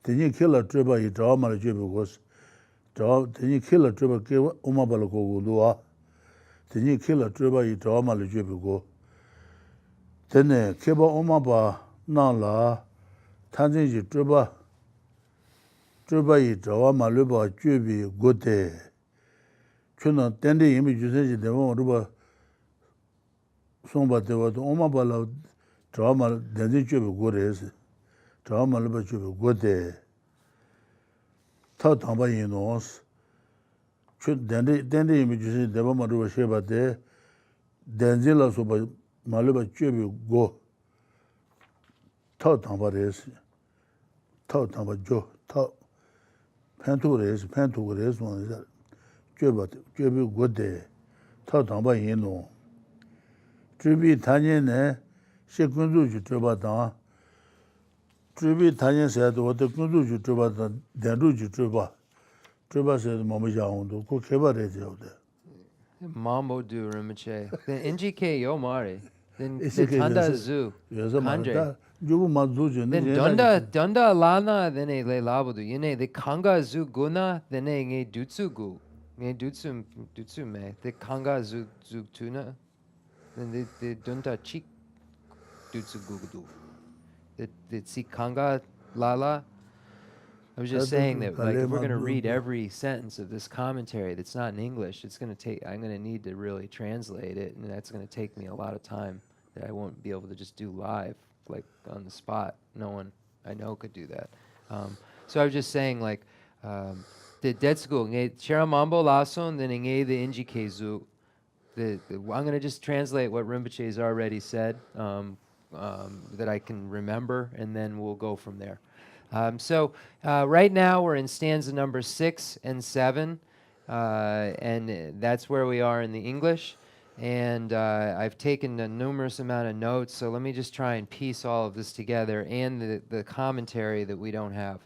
the new killer triba, he draw my jibus, draw the new killer triba, Umabala go, the new killer triba, he draw my jibugo. Then Keba Umaba, Nala, Tanzinji triba, he draw my luba, jubi, good day. Chuna, Tendi images, they won't ruba somebody was Umabala, draw my Denzi jubi good is. Drama Lubachu, good day. Tamba Yinos. Should then the images, the Madu Sheba there, Denzilla Suba Maluba Chubu go. Tamba is. Tamba Jo. Pantures, one is that. Chubu good day. Tamba Yino. Tribi Tanyan, Shekundu Trubatan. Tribi Tanyan said, what the Kundu Truba, the Ruju Truba. Truba said, Mamaja, cook ever out there. Mambo do Rinpoche. Then NGK Yomari. Then Tanda Zoo. Kanje. Then Dunda Lana, then a Le Labudu. Yene, the Kanga Zoo Guna, then a Dutsu Gu. Ne Dutsu me. The Kanga Zoo Tuna. Then the Dunda Chik Dutsu Gudu. The Tsikanga Lala. I was just saying that, like, if we're going to read every sentence of this commentary that's not in English, it's going to take, I'm going to need to really translate it, and that's going to take me a lot of time that I won't be able to just do live, like, on the spot. No one I know could do that. So I was just saying, like, the dead school, Cheramambo Lason, then the Injikezu. I'm going to just translate what Rinpoche has already said. That I can remember, and then we'll go from there. So right now we're in stanza number 6 and 7, and that's where we are in the English. And I've taken a numerous amount of notes, so let me just try and piece all of this together, and the commentary that we don't have.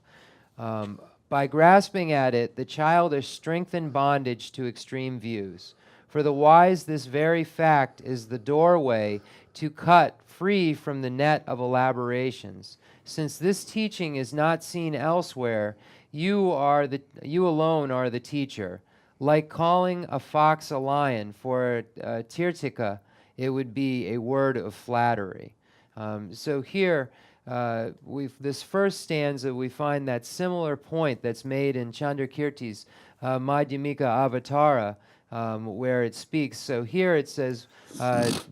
By grasping at it, the child is strengthened bondage to extreme views. For the wise, this very fact is the doorway to cut free from the net of elaborations. Since this teaching is not seen elsewhere, you alone are the teacher. Like calling a fox a lion, for Tirtika, it would be a word of flattery. So here, this first stanza, we find that similar point that's made in Chandrakirti's Madhyamika Avatara, where it speaks. So here it says,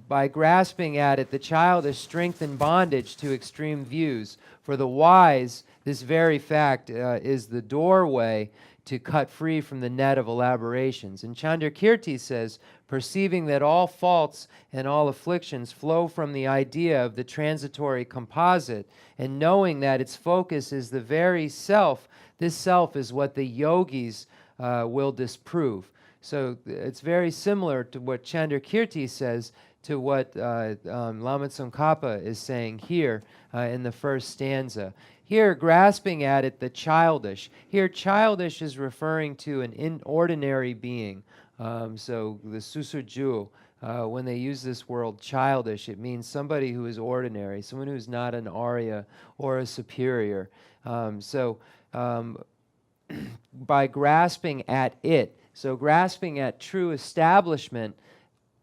by grasping at it, the child is strengthened bondage to extreme views. For the wise, this very fact is the doorway to cut free from the net of elaborations. And Chandrakirti says, perceiving that all faults and all afflictions flow from the idea of the transitory composite, and knowing that its focus is the very self, this self is what the yogis will disprove. So it's very similar to what Chandrakirti says to what Lama Tsongkhapa is saying here in the first stanza. Here, grasping at it, the childish. Here, childish is referring to an inordinary being. So the Susurju, when they use this word childish, it means somebody who is ordinary, someone who's not an Arya or a superior. By grasping at it, so grasping at true establishment,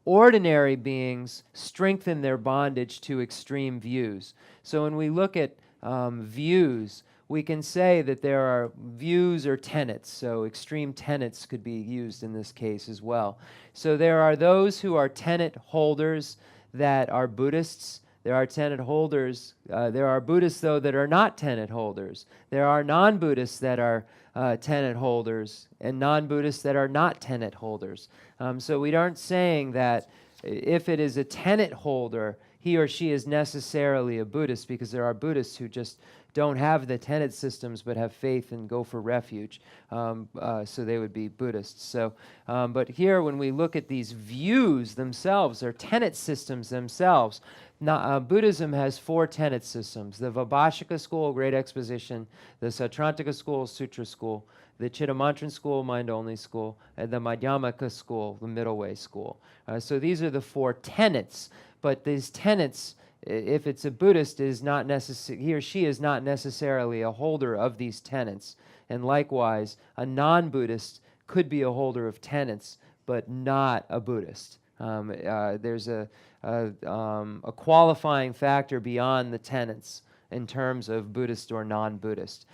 ordinary beings strengthen their bondage to extreme views. So when we look at views, we can say that there are views or tenets. So extreme tenets could be used in this case as well. So there are those who are tenet holders that are Buddhists. There are tenet holders. There are Buddhists, though, that are not tenet holders. There are non-Buddhists that are tenet holders, and non-Buddhists that are not tenet holders. So we aren't saying that if it is a tenet holder, he or she is necessarily a Buddhist, because there are Buddhists who just don't have the tenet systems but have faith and go for refuge. So they would be Buddhists. So, but here when we look at these views themselves, or tenet systems themselves, Buddhism has 4 tenet systems: the Vibhashika school, Great Exposition; the Sautrantika school, Sutra school; the Chittamantran school, Mind-Only school; and the Madhyamaka school, the Middle Way school. So these are the 4 tenets. But these tenets, if it's a Buddhist, is not he or she is not necessarily a holder of these tenets. And likewise, a non-Buddhist could be a holder of tenets, but not a Buddhist. There's a qualifying factor beyond the tenets in terms of Buddhist or non-Buddhist.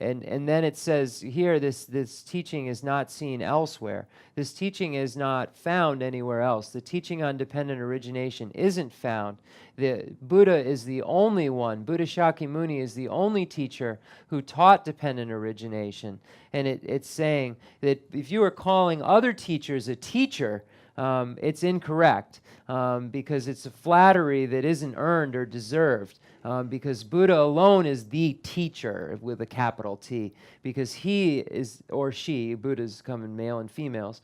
And then it says here, this teaching is not seen elsewhere. This teaching is not found anywhere else. The teaching on dependent origination isn't found. The Buddha is the only one. Buddha Shakyamuni is the only teacher who taught dependent origination. And it's saying that if you are calling other teachers a teacher, it's incorrect, because it's a flattery that isn't earned or deserved, because Buddha alone is the teacher with a capital T, because he is, or she, Buddhas come in male and females,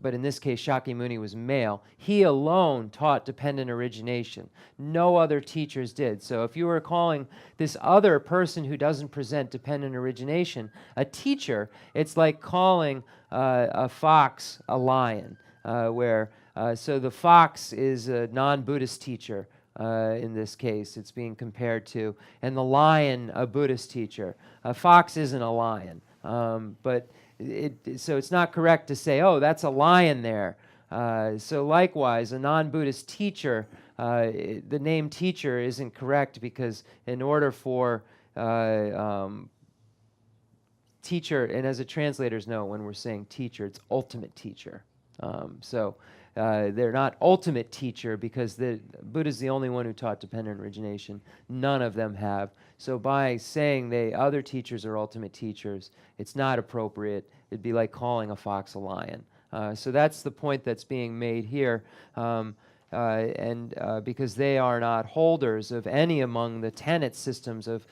but in this case Shakyamuni was male, he alone taught dependent origination. No other teachers did. So if you were calling this other person who doesn't present dependent origination a teacher, it's like calling a fox a lion. So the fox is a non-Buddhist teacher in this case, it's being compared to, and the lion a Buddhist teacher. A fox isn't a lion, so it's not correct to say, oh, that's a lion there. So likewise, a non-Buddhist teacher, the name teacher isn't correct, because in order for teacher, and as the translators know, when we're saying teacher, it's ultimate teacher. They're not ultimate teacher, because the Buddha's the only one who taught dependent origination. None of them have. So by saying other teachers are ultimate teachers, it's not appropriate. It'd be like calling a fox a lion. So that's the point that's being made here. and because they are not holders of any among the tenet systems of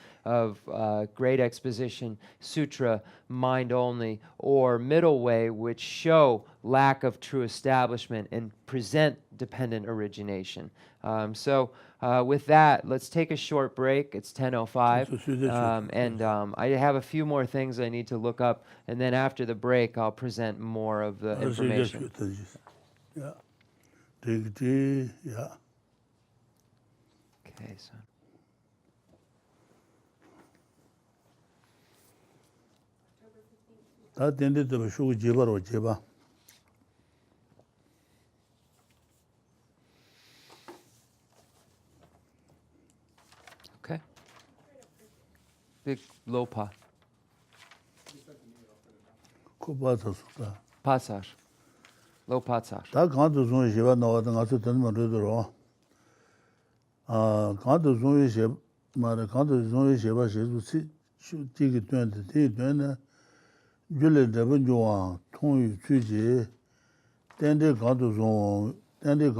Great Exposition, Sutra, Mind Only, or Middle Way, which show lack of true establishment and present dependent origination. With that, let's take a short break. It's 10:05, I have a few more things I need to look up, and then after the break, I'll present more of the information. Yeah. Yeah. Okay, so. 다 된데 또 쇼고 제바로 제바. Okay. Big lopa. 코바서스다. Patsar. Low patsar. 다 간도 중에 제바 나와도 가서 되는 거더러. 아, 간도 중에 제 말에 간도 중에 제바 제도 지기 되는데 되는 줄을 잡은 조와 통유 취지 땡데 간도 중 줄을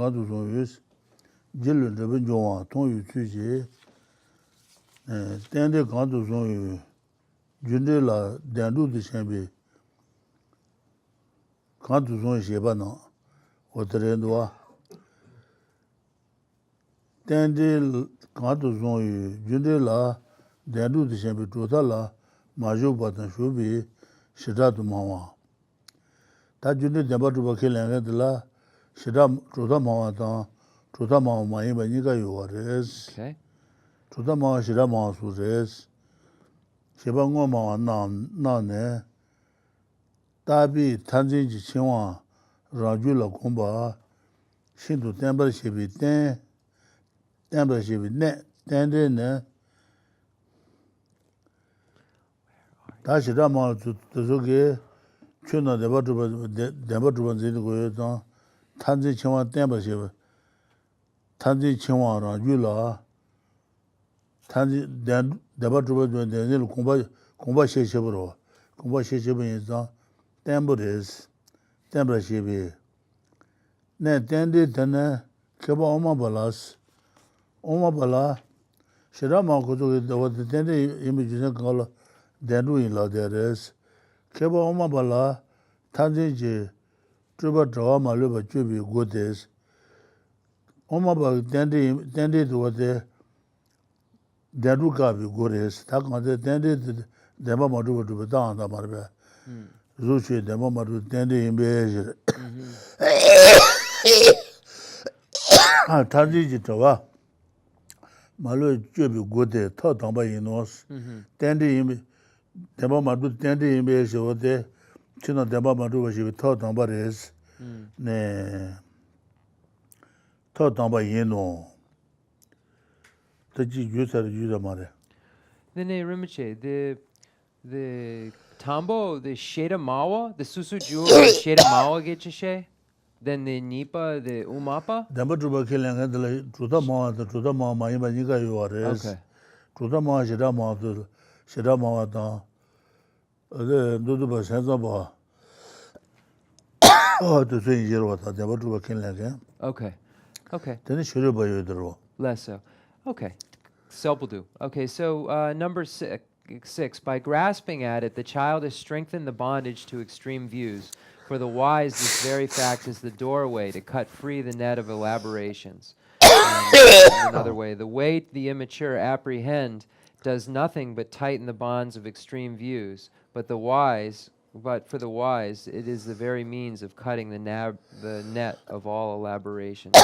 잡은 조와 통유 취지 땡데 간도 중 준들라 단두도 셴비 간도 중 제바나 어드렌도와 땡데 간도 중 준들라 단두도 셴비 도달라 마주바다 쇼비 시다도 마와 다 준데 잡아도 bakhelanga 시다 조다 마와다 조다 마와 많이 바니가 요레스 Okay. 조다 마와 시다 마와 수레스 제방고 마와 나네 다비 탄진지 친와 라줄라 공바 신도 템버시비 템버시비 네 땡데네 다시다 마와 저게 춘나 대바주반 지고요 탄지 친와 템버시비 탄지 친와라 줄라 탄지 대바주반 되는 공바 시셔버로 공바 시셔버인자 템버리스 템버시비 네 땡데 되네 그바 오마발라 시라마 고도 땡데 이미지는 걸 대루인라 데레스 그바 오마발라 탄지지 주바 드라마를 버주비 고데스 오마발 땡데 도데 대루가비 고레스 다간데 땡데 대바마도 다한다 말베 루시 대바마도 땡데 임베지 아 탄지지 도와 말로 주비 고데 더 담바 이노스 땡데 임베 대바마도 땡데 임베지 오데 치나 대바마도 버시 더 담바레스 네 더 담바 이노 더지 유사를 유자 말해 Then Rinpoche, the Tambo, the Sheda Mawa, the Susuju, the Sheda Mawa Getcheshe, then the Nipa, the Umapa. 담바도 bakhelanga 들 주다 마와 많이 바니가 요레스 Okay. 주다 마와 시다 마와다 어데 누도 봐 senza 봐 또 생이로 왔다 담바도 bakhelanga Okay. Okay. 되는 쉬려 봐요 들어 Less so. Okay. Self-do. Okay, so number six, by grasping at it, the child has strengthened the bondage to extreme views. For the wise, this very fact is the doorway to cut free the net of elaborations. Another way, the way the immature apprehend does nothing but tighten the bonds of extreme views, but for the wise, it is the very means of cutting the net of all elaborations.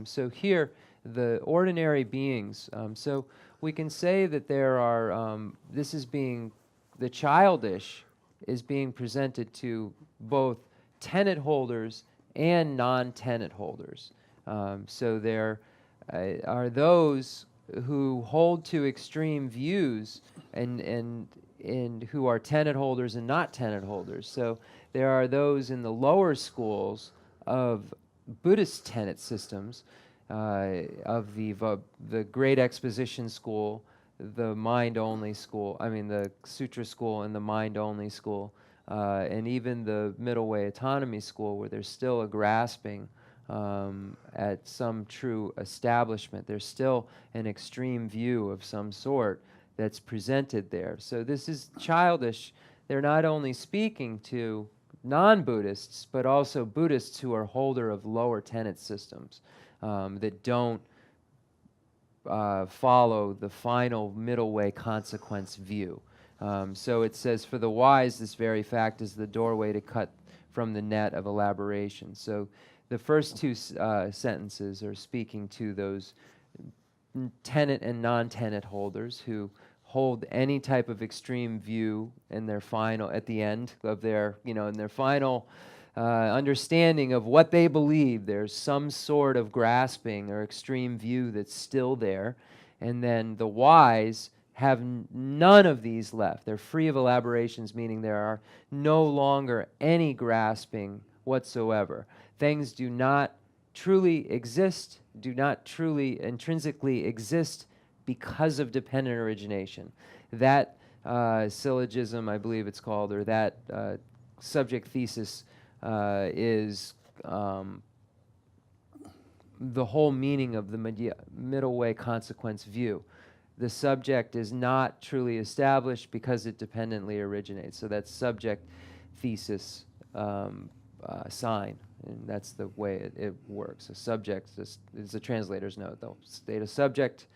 So here, the ordinary beings. So we can say that there are, the childish is being presented to both tenet holders and non-tenet holders. So there are those who hold to extreme views and who are tenet holders and not tenet holders. So there are those in the lower schools of Buddhist tenet systems, of the Great Exposition School, the Mind-Only School, the Sutra School and the Mind-Only School, and even the Middle Way Autonomy School, where there's still a grasping at some true establishment. There's still an extreme view of some sort that's presented there. So this is childish. They're not only speaking to non-Buddhists, but also Buddhists who are holder of lower tenet systems that don't follow the final middle way consequence view. So it says, for the wise, this very fact is the doorway to cut from the net of elaboration. So the first two sentences are speaking to those tenet and non-tenet holders who hold any type of extreme view in their final, at the end of their, in their final understanding of what they believe. There's some sort of grasping or extreme view that's still there. And then the wise have none of these left. They're free of elaborations, meaning there are no longer any grasping whatsoever. Things do not truly exist, do not truly intrinsically exist because of dependent origination. That syllogism, I believe it's called, or that subject thesis is the whole meaning of the middle way consequence view. The subject is not truly established because it dependently originates. So that's subject thesis sign, and that's the way it works. A subject is a translator's note. They'll state a subject,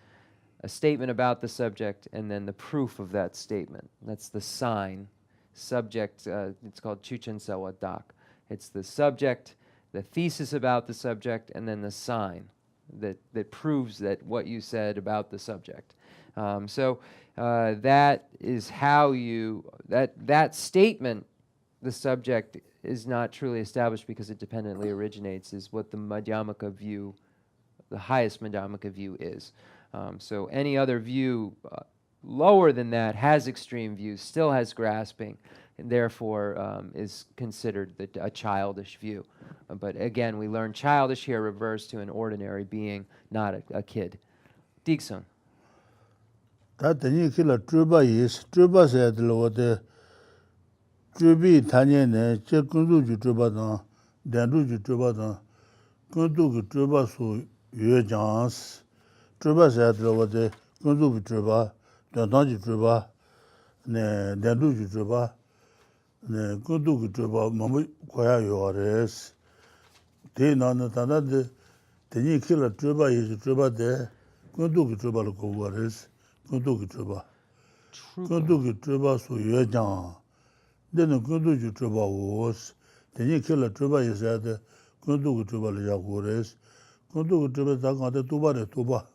a statement about the subject, and then the proof of that statement. That's the sign. Subject, it's called Chuchen Sewa Dak. It's the subject, the thesis about the subject, and then the sign that proves that what you said about the subject. So that is how that statement, the subject is not truly established because it dependently originates, is what the Madhyamaka view, the highest Madhyamaka view is. So any other view lower than that has extreme views, still has grasping, and therefore is considered a childish view. But again, we learn childish here refers to an ordinary being, not a kid. Diksun. 다 되니 길라 트바 예스 트바세 들어오데 트비 타니네 제 군두주 트바다 단두주 트바다 군두주 트바소 예장스 트바세 들어오데 군두주 트바 단단지 트바 네 단두주 트바 네 군두주 트바 마무 고야 요아레스 대나나 단다데 되니 길라 트바 예스 트바데 군두주 트바로 고와레스 kundu ki chuba. Kundu ki chuba su yue jang. Dene kundu ki chuba wos. Teni kila chuba yisayade kundu ki chuba le yaku res. Kundu ki chuba ta kante tuba re tuba.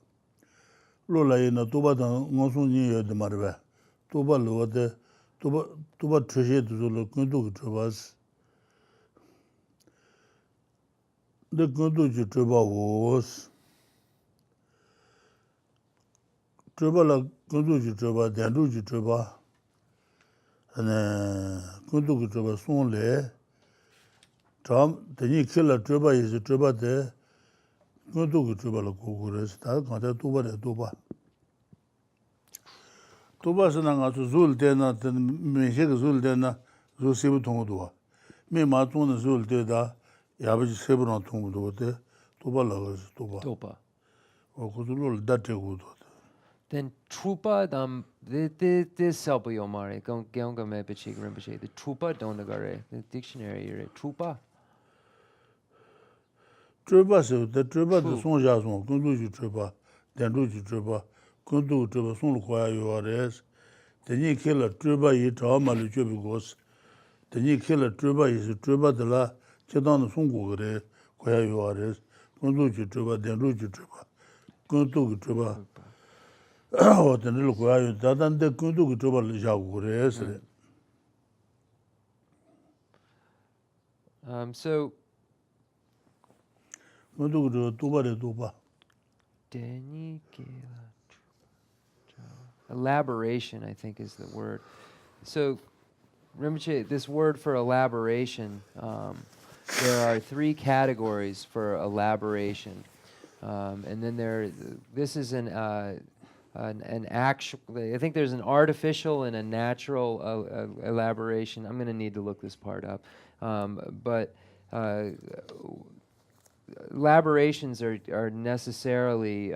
Lola ina tuba tang ngonsung nyi yue de marwe. Tuba le wade, tuba treshe tuzu le kundu ki chubas. De kundu ki chuba wos. Chuba la kundu ki chuba, dandu ki chuba, kundu ki chuba song le, teni kila chuba yisi chuba de, kundu ki chuba la kuku resi, taa kanta tuba de tuba. Tuba sana nga su zul tena, menxe ka zul tena, zul sebu tongu duwa. Me ma tongu zul te da, yabaji sebu rang tongu duwa te, tuba la kasi tuba. Tuba. O kuzu lula date gu duwa. Then trupa this selbo yomare gyeonga me bichi rinpoche. The trupa don't nagare. The dictionary here. Trupa. Trupa se the trupa de song ja song kundu ji trupa dandu ji trupa kundu trupa song lu kwa yo res. Teni kila trupa yi ta ma lu ju bi gos. Teni kila trupa yi se trupa de la chedan song go gre kwa yo res. Kundu ji trupa dandu ji trupa kundu ji trupa. So elaboration, I think, is the word. So Rinpoche, this word for elaboration, there are three categories for elaboration. And then this is an actual, I think there's an artificial and a natural elaboration. I'm going to need to look this part up. But elaborations are necessarily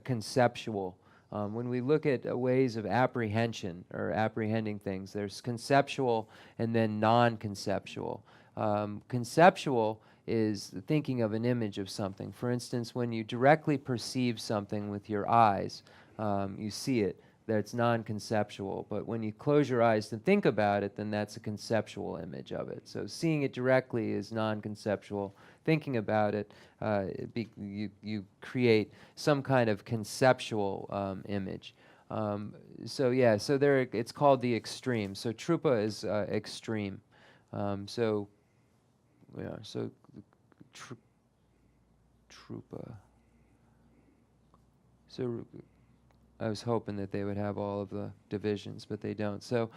conceptual. When we look at ways of apprehension or apprehending things, there's conceptual and then non-conceptual. Conceptual is thinking of an image of something. For instance, when you directly perceive something with your eyes, you see it. That's non-conceptual. But when you close your eyes to think about it, then that's a conceptual image of it. So seeing it directly is non-conceptual. Thinking about it, you create some kind of conceptual image. So yeah, so there it's called the extreme. So trupa is extreme. So yeah, so trupa. So I was hoping that they would have all of the divisions, but they don't. So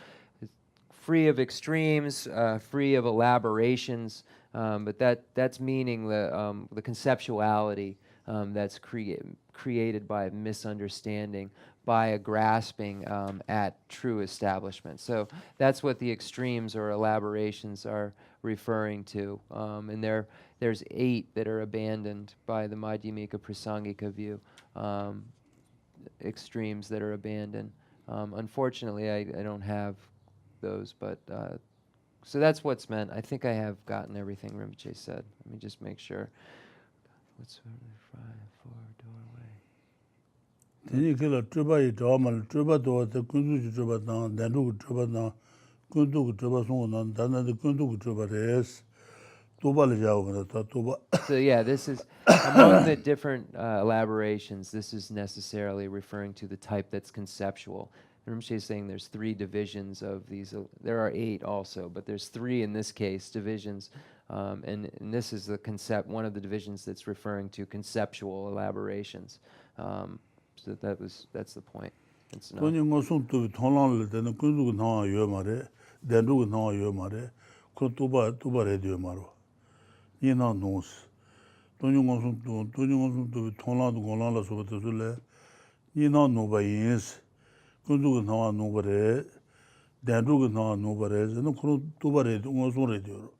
free of extremes, free of elaborations, but that's meaning the conceptuality that's created by misunderstanding, by a grasping at true establishment. So that's what the extremes or elaborations are referring to. And there's 8 that are abandoned by the Madhyamika Prasangika view. Extremes that are abandoned. Unfortunately, I don't have those, but so that's what's meant. I think I have gotten everything Rinpoche said. Let me just make sure. What's 5 4 doorway? Teni kila truba yi tawa mali, truba tawa te kundu ki truba tang, dendu ki truba tang, kundu ki truba songo nang, dana de kundu ki truba res, tuba li jawa kanda ta tuba. So yeah, this is among the different elaborations. This is necessarily referring to the type that's conceptual. Rinpoche is saying there's 3 divisions of these. There are 8 also, but there's 3 in this case divisions, and this is the one of the divisions that's referring to conceptual elaborations. So that's the point. It's not. Toni ngosung tubi thonglang le tena kundu ki thongwa yue ma re, dendu ki thongwa yue ma re, kun tuba re yue ma ro. Ni na nons. Toni ngosung tubi thonglang tu gonglang la soba tesu le, ni na nuba yins, kundu ki thongwa nuba re, dendu ki thongwa nuba re, zena kun tuba re ngosung re yue ro.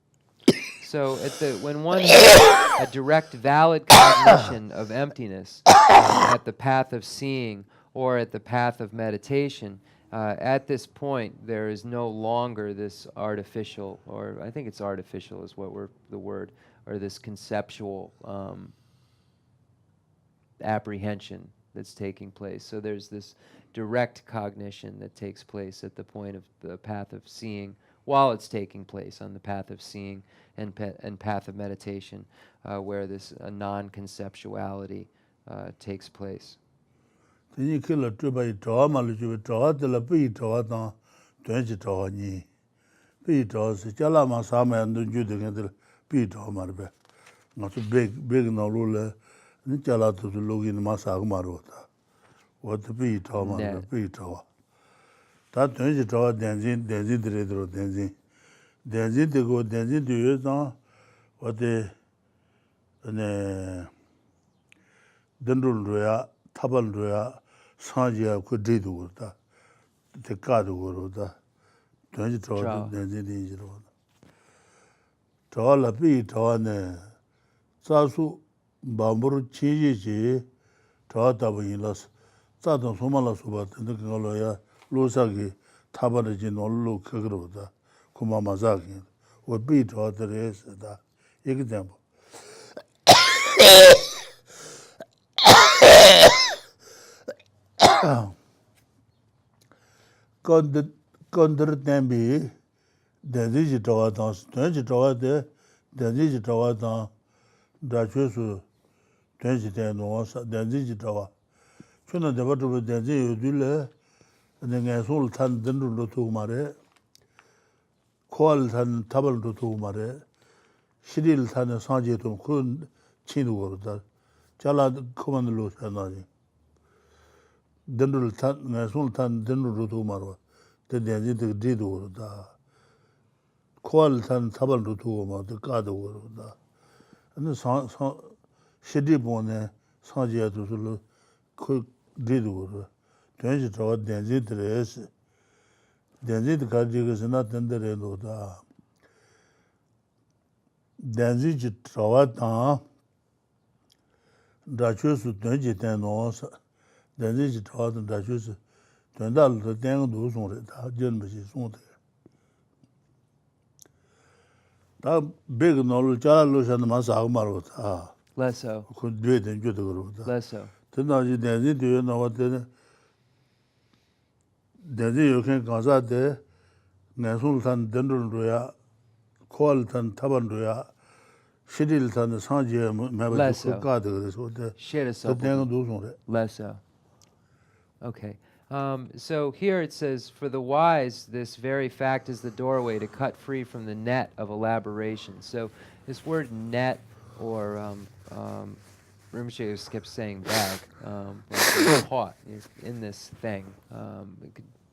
So when one has a direct, valid cognition of emptiness at the path of seeing or at the path of meditation, at this point there is no longer this artificial, or I think it's artificial is the word, or this conceptual apprehension that's taking place. So there's this direct cognition that takes place at the point of the path of seeing, while it's taking place on the path of seeing and path of meditation, where this non-conceptuality takes place. Teni kila truba yi tawa mali jubi tawa tila pi yi tawa tang, tuanchi tawa nyi. Pi yi tawa si chala ma sama ya ndun ju dinga tila pi yi tawa mari be. Nga su beg na lu le, ni chala tu su logi ni ma saga mari wata. Wata pi yi tawa mari be, pi yi tawa. Ta tuanchi tawa denzin dire diro denzin. Denzin digo, denzin diyo tang, wate dendrul roya, tabal roya, sanjiya ku dridu wata. Te kadu wata. Tuanchi tawa denzin diyo jiro wata. Tawa la pi tawa ne, tsasu bamburu chinji chi, tawa tabu yin las, tsaadang suma la suba, tenda kengalo ya, lusa ki tabana chi nolu lu kagro wata. Kuma mazaki, wa pi tawa tere se da, iki tempo. Kondar tembi, denzi ji tawa tang, tuanchi tawa de, denzi ji tawa tang, da chwe su tuanchi ten nuwa sa, denzi ji tawa. Chuna deba tuwa denzi yu du le, ngay sung tan dendru lo tuku ma re, kuwa tan tabal lo tuku ma re, shiri tan sanje tu ku chindu koro ta, chala kuman lo sa na ji. Dendru tan, ngay sung tan dendru lo tuku ma ro, te denzi te dridu koro ta. Kuwa tan tabal lo tuku ma, te kado koro ta. Ane shiri po ne, sanje tu su lo, ku dridu koro. Tuanchi tawa denzi tere esi. Denzi te kaji kasi na tendere lo da. Denzi chi tawa tang, Dachusu Dunji Tenos, then this is taught in Dachusu, Tundal the Dang do Son, Genmasi Son. That big knowledge, Charles and Masamarot, Less so. could do it in Judo. Less so. Tanaji, then do you know what then you can consider the Nasultan Dendruya, Colton Tabanduya, Shidilton, Sanjay, Less so. God, the Share a Dang do Son. Less so. Okay. So here it says, for the wise, this very fact is the doorway to cut free from the net of elaboration. So this word net, or Rinpoche just kept saying bag, like you're caught in this thing.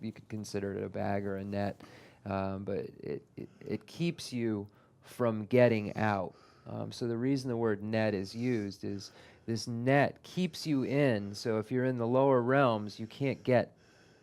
You could consider it a bag or a net, but it keeps you from getting out. So the reason the word net is used is this net keeps you in, so if you're in the lower realms, you can't get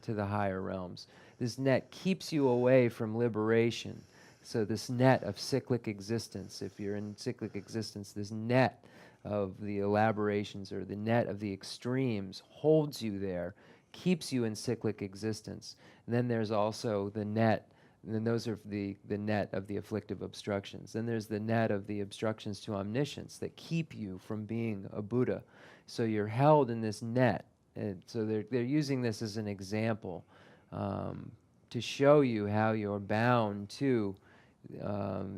to the higher realms. This net keeps you away from liberation. So this net of cyclic existence, if you're in cyclic existence, this net of the elaborations or the net of the extremes holds you there, keeps you in cyclic existence. And then there's also the net, and then those are the net of the afflictive obstructions. Then there's the net of the obstructions to omniscience that keep you from being a Buddha. So you're held in this net. And so they're using this as an example to show you how you're bound to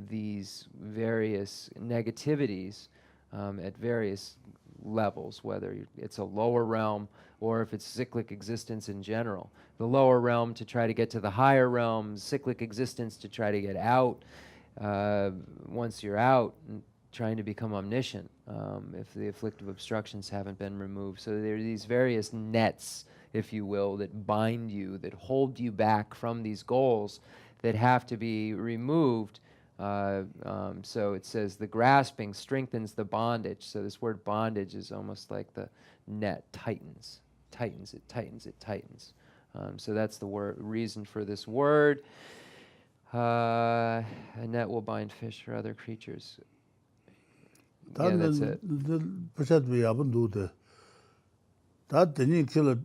these various negativities at various levels, whether it's a lower realm or if it's cyclic existence in general. The lower realm to try to get to the higher realms, cyclic existence to try to get out. Once you're out, trying to become omniscient if the afflictive obstructions haven't been removed. So there are these various nets, if you will, that bind you, that hold you back from these goals that have to be removed. So it says the grasping strengthens the bondage. So this word bondage is almost like the net tightens. It tightens. So that's the reason for this word. A net will bind fish or other creatures. Yeah, that's it. We haven't do the that didn't kill it.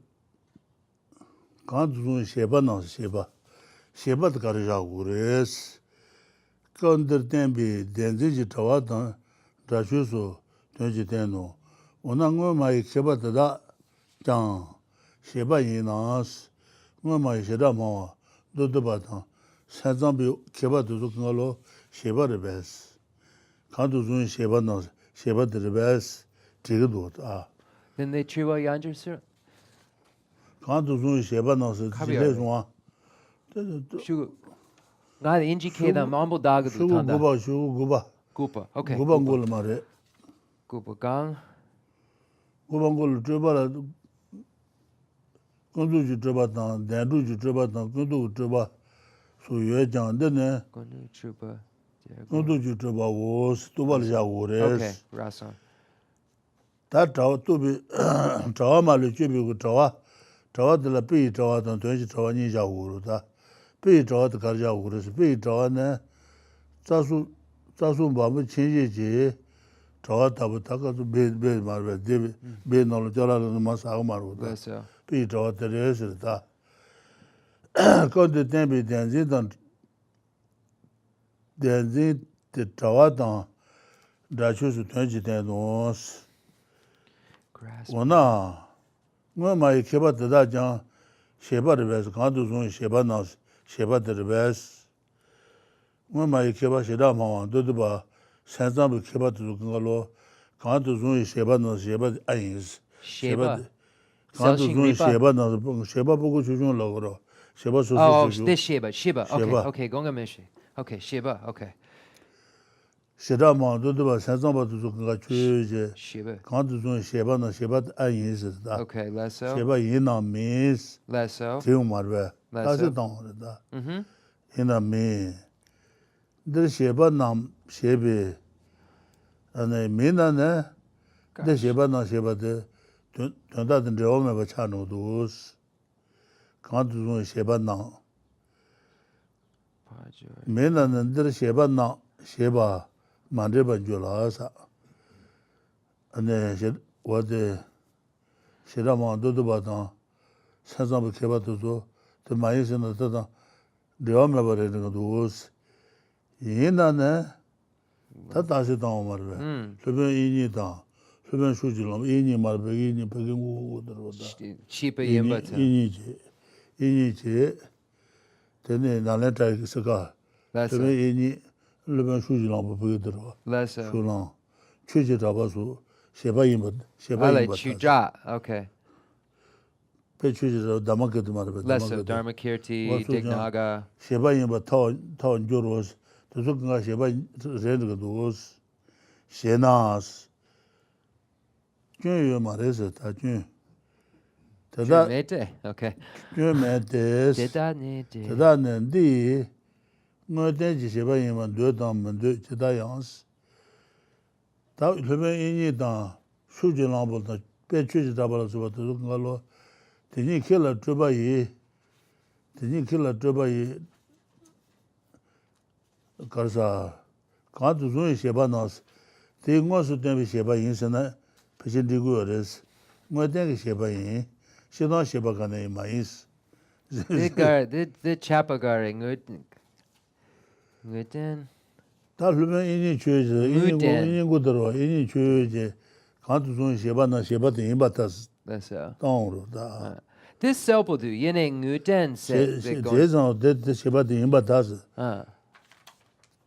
Can't do Sheba no Sheba. Sheba the Karajagures. Counter Tembi, Denziji Tawatan, Rashuso, Tujiteno. Onango my Sheba da Jang, Sheba Yinas, Mama Shedama, Dodabatan, Sanzambi Keba to Zukalo, Sheba the best. Can't do Sheba no Sheba the best, Tigudot. Then they triwa yanjer sir. Can't do Sheba no Zilezwa. Shugu. Nga the injike the mambo daga du tanda. Guba. Gupa. Okay. Gubangul Mare. Gupa gang. Gubangul Trebala Kundu Trebatan, Dandu Trebatan, Kundu Treba, so you Jan Dene, Gundu Trupa. Kundu Treba was, Tubalja Wores. Okay, Rasan. That tower to be Tawama Luchibu Tawa, Tawa de la Pi Tawa, and 20 Tawa Nija Wuruta, Pi Tawa the Karja Wures, Pi Tawa, Tasu Babu Chinji, Tawa Tabutaka to be Marvel, David, be no Jala and Masamaru. Peter Teresa da. Quand the temple Tenzin the Tawatan, Dachus 20 tendons. Ona, when my Keba the Dajan, Sheba the best, can't do Sheba Nas, Sheba the best. When my Keba Shedama, Duduba, Santam Keba to Galo, can't do Sheba Nas, Sheba Ains. Sheba. Sheba Bogu Chujun Logro. Sheba so. Oh, this Sheba. Okay, Gonga Mishi. Okay, Sheba, okay. Sheba Man, Duduba, Sanzamba to Zuka Sheba. Can't do Sheba no Sheba Ayins. Okay, less so. Sheba Yina means less so. Tiumarve. That's it on that. Yina me. The Sheba Nam Shebe. And a Mina, the Sheba no Sheba de. Tunda the Rome of a channel those can't do Sheba now. Men and the Sheba now, Sheba, Mandeba Julasa. And then wade shirama dodo batan sansambu keba tozo te mayi sena tata dewa mebare nga doos yina ne ta tashi tanga marbe lupen inyi tanga lupen shuji lama inyi marbe inyi peki ngu dharwada Chipa Yimbata. inyi che tene nalen tayi saka lupen inyi lupen shuji lama peki dharwa Lesa. shulang chuji taba su sheba yinba Chuja. Okay. pe chuji taba dhamma kati marbe Lesa. Dharmakirti, Dignaga. sheba yinba tawa njorwas taso kanga sheba rendiga doos shenaas jun yu ma resa ta jun tada Mete. Okay. jun me des Deda nete. tada nendi ngo tenji sheba yinba do dang mendo chida yangs ta lupen inyi dang shuji langbo dang pe chuji tabala suba taso kanga lo tenyi kila truba yi karsa kaan tu zungi sheba naas te ngwa su tenbi sheba yin sana peshin digu yores ngwa tengi sheba yin shidang sheba kana yin ma yins The Chapagare. Nguten. ta lupen inyi chuye inyi gudarwa inyi chuye kaan tu zungi sheba na sheba ten yin batas Lesa. tangro da This Selpodu. Yene Nguten said. zang de sheba ten yin batas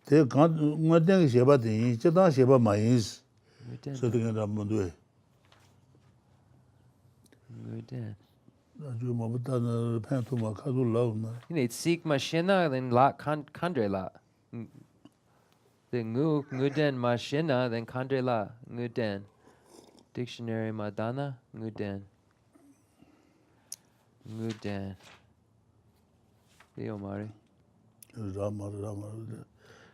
te kaan ngwa tengi sheba ten yin shidang sheba ma yins so tengi da mundwe Nguten. ju mabta na pen tu ma khadu law na You need seek mashina, then la kandre la. Then nguden mashina, then kandre la nguden. Dictionary madana nguden. Leo Mari. rama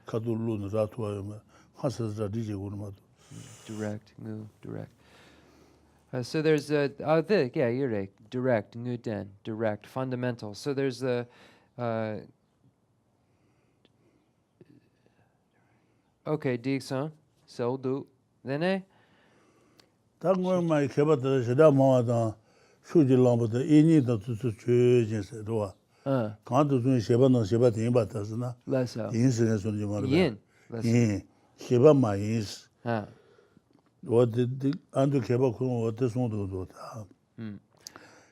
khadu lu na ra tu ma khasa ra di je gun ma Direct direct. So there's you're right. Direct nguden, direct, fundamental. So there's the okay, Dixon. So do then ta ngwa ma kheba da shida ma da shuji lambo da ini da tu chue je se ro ka du zun sheba na sheba tin ba ta na less yin se ne sun ji ma yin. yin sheba ma yin Ah. wo de andu kheba ko wo de sun do ta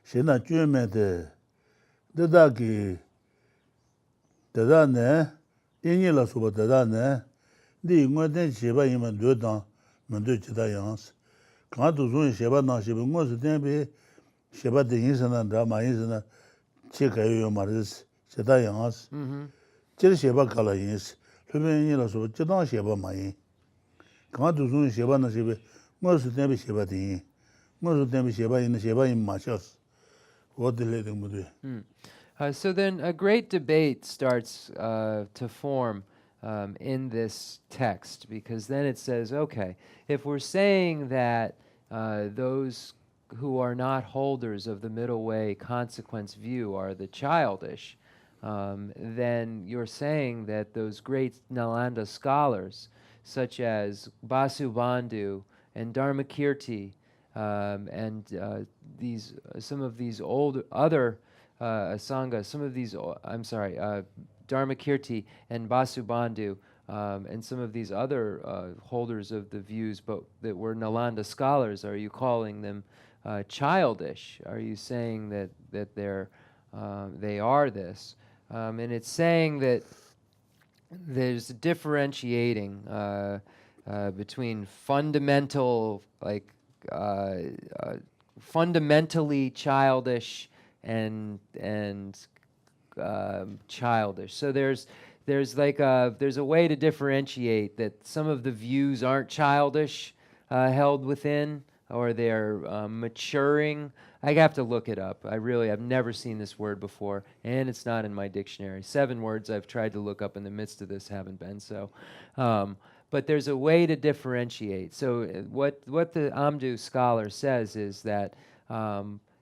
shena chue me de da ki da ne ini la su ba da ne di ngwa de sheba yin ma do da ma do chi da yang kaan tu zungi sheba na sheba ngo su tenbi sheba de yin sana dra ma yin sana che kayo yo ma res cheta yangas chir sheba kala yin si lupen yin la su chetang sheba ma yin kaan tu zungi sheba na sheba ngo su tenbi sheba de yin ngo su tenbi sheba yin ma chas wo de le ding mu de So then a great debate starts to form in this text, because then it says, okay, if we're saying that those who are not holders of the middle way consequence view are the childish, then you're saying that those great Nalanda scholars, such as Vasubandhu and Dharmakirti, and some of these old other Asanga, Dharmakirti and Vasubandhu, and some of these other holders of the views, but that were Nalanda scholars, are you calling them childish? Are you saying that they are this? And it's saying that there's differentiating between fundamental, fundamentally childish and childish. So there's a way to differentiate that some of the views aren't childish, held within, or they're maturing. I have to look it up. I've never seen this word before, and it's not in my dictionary. 7 words I've tried to look up in the midst of this haven't been so. But there's a way to differentiate. So what the Amdu scholar says is that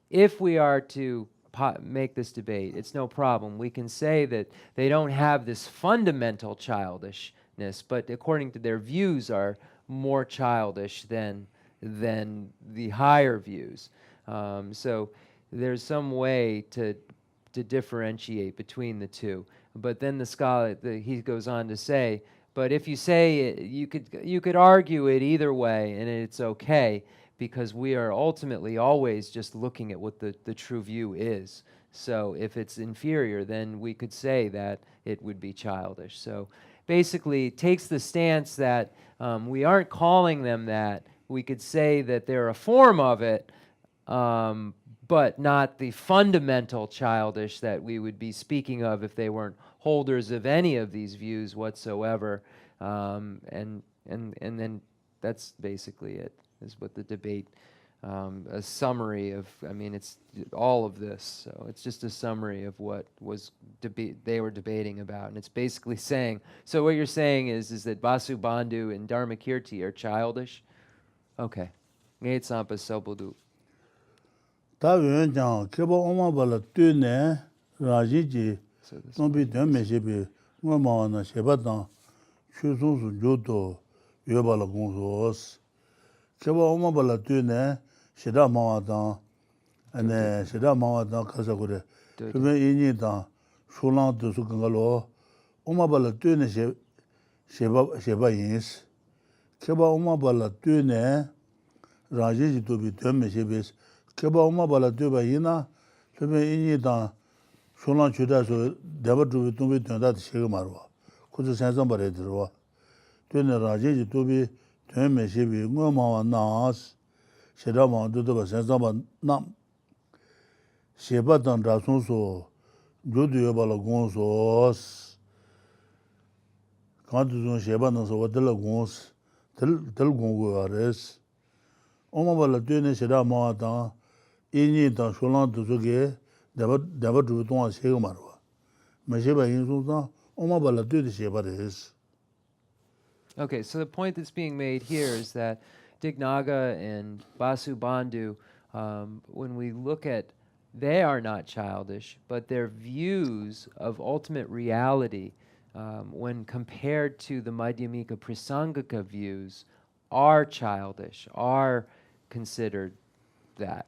if we are to make this debate, it's no problem. We can say that they don't have this fundamental childishness, but according to their views are more childish than than the higher views. So there's some way to differentiate between the two. But then the scholar, he goes on to say, but if you say it, you could argue it either way, and it's okay, because we are ultimately always just looking at what the true view is. So if it's inferior, then we could say that it would be childish. So basically, it takes the stance that we aren't calling them that. We could say that they're a form of it, but not the fundamental childish that we would be speaking of if they weren't holders of any of these views whatsoever. And then that's basically it, is what the debate, a summary of, I mean, it's all of this. So it's just a summary of what was they were debating about. And it's basically saying, so what you're saying is that Vasubandhu and Dharmakirti are childish? Okay. Ngay Tsampa Sobudu. 다 위원장 개보 오마발라 뛰네 라지지 좀비 되면시비 뭐마나 셰바다 추송수 조도 여발라 공소스 개보 오마발라 뛰네 시다 마와다 아네 시다 마와다 가서 그래 그러면 이니다 쇼랑도 수근가로 오마발라 뛰네 셰바 인스 개보 오마발라 뛰네 라지지 도비 되면시비 Keba Oma Bala Tuba Yina, Tuba Inida, Shulan Chudaso, Deva Tubi Tumbi Tunda Shigamarwa, Kuzu Sansan Baredrua, Tuna Raji Tubi, Tume Shibi, Ngoma Nas, Shedama Duba Sansan Nam, Shebatan Rasunso, Judu Yabala Gonsos, Kantuzun Shebanan so Wadilla Gons, Tel Gongo Ares, Oma Bala Tuna Shedama. Okay, so the point that's being made here is that Dignaga and Vasubandhu, when we look at, they are not childish, but their views of ultimate reality, when compared to the Madhyamika Prasangika views, are childish, are considered that.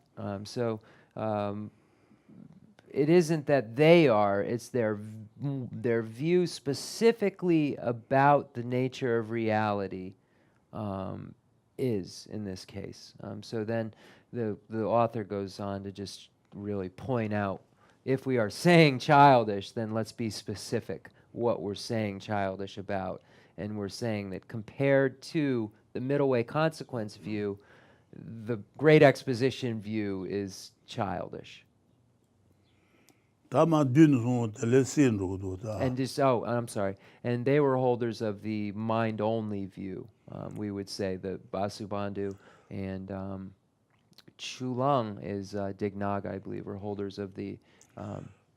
It isn't that they are, it's their view specifically about the nature of reality is in this case. So then the author goes on to just really point out, if we are saying childish, then let's be specific what we're saying childish about. And we're saying that compared to the middle way consequence view, the great exposition view is childish. And just, I'm sorry. And they were holders of the mind-only view. We would say that Vasubandhu and Chulang is Dignaga, I believe, were holders of the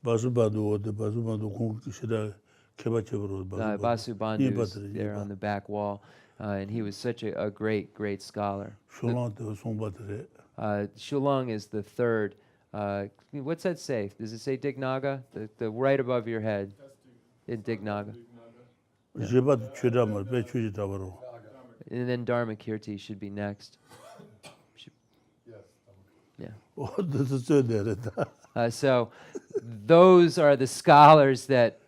Vasubandhu is there on the back wall. And he was such a great scholar. Shulang is the third. What's that say? Does it say Dignaga? The right above your head. In Dignaga. Yeah. And then Dharmakirti should be next. Yeah. So those are the scholars that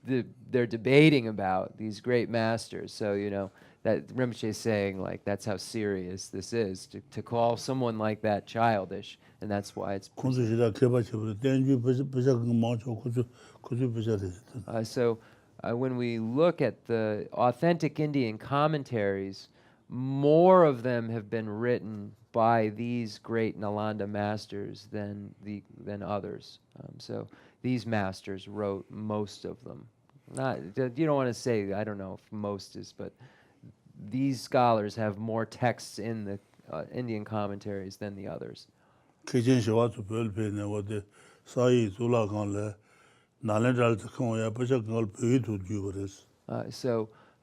they're debating about, these great masters. So, you know, that Rinpoche is saying, like, that's how serious this is, to call someone like that childish, and that's why it's... So when we look at the authentic Indian commentaries, more of them have been written by these great Nalanda masters than others. So these masters wrote most of them. Not, you don't want to say, I don't know if most is, but these scholars have more texts in the Indian commentaries than the others. So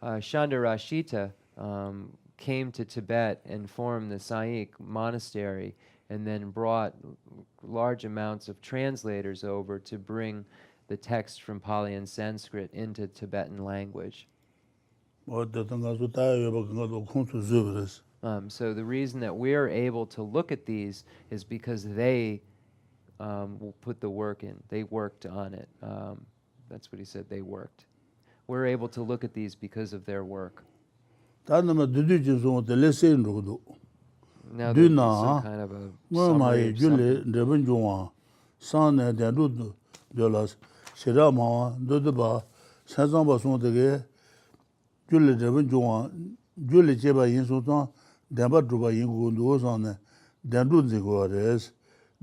Chandarashita came to Tibet and formed the Saik monastery, and then brought large amounts of translators over to bring the text from Pali and Sanskrit into Tibetan language. So the reason that we're able to look at these is because they will put the work in. They worked on it. That's what he said, they worked. We're able to look at these because of their work. 다 너무 두두진 소한테 레슨 로도. Now there'll be some Duna, kind of a 뭐 summary 마이 of 줄레 something. 레번 중앙 산에 대루도 별라스 시라마 도도바 사장바 송되게 줄레 레번 중앙 줄레 제바 인소탄 대바 두바 인고 노산에 대루지 고레스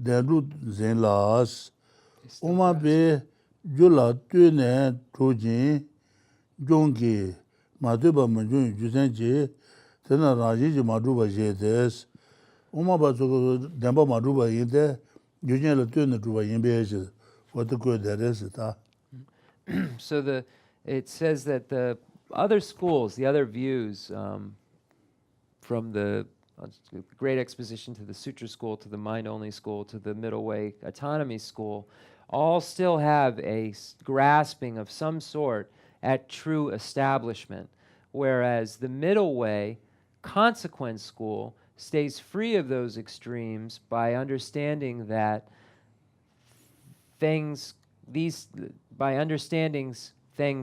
대루 젠라스 오마베 줄라 뛰네 조진 종기 마드바 문중 주센지 tena rajiji madruba jedes uma ba so demba madruba yinde yujnya la tune druba yimbe je what the good that is ta. So it says that the other schools, the other views, from the Great Exposition to the Sutra School to the Mind-Only School to the Middle Way Autonomy School, all still have a grasping of some sort at true establishment, whereas the Middle Way Consequence School stays free of those extremes by understanding that things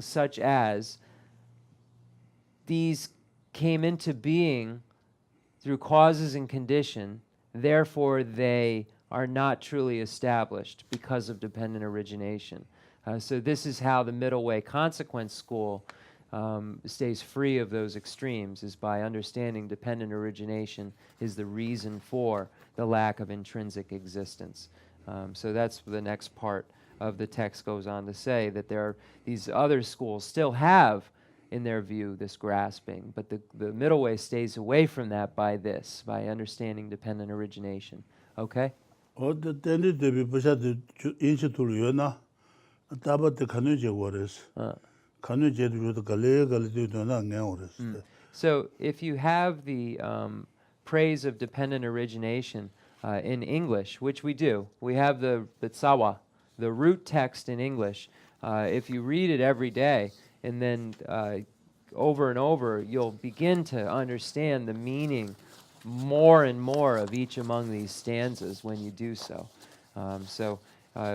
such as these came into being through causes and condition, therefore they are not truly established because of dependent origination. So this is how the Middle Way Consequence School stays free of those extremes, is by understanding dependent origination is the reason for the lack of intrinsic existence. So that's the next part of the text goes on to say, that these other schools still have, in their view, this grasping, but the Middle Way stays away from that by understanding dependent origination. Okay? So if you have the praise of dependent origination in English, which we do, we have the Tsawa, the root text in English. If you read it every day, and then over and over, you'll begin to understand the meaning more and more of each among these stanzas when you do so.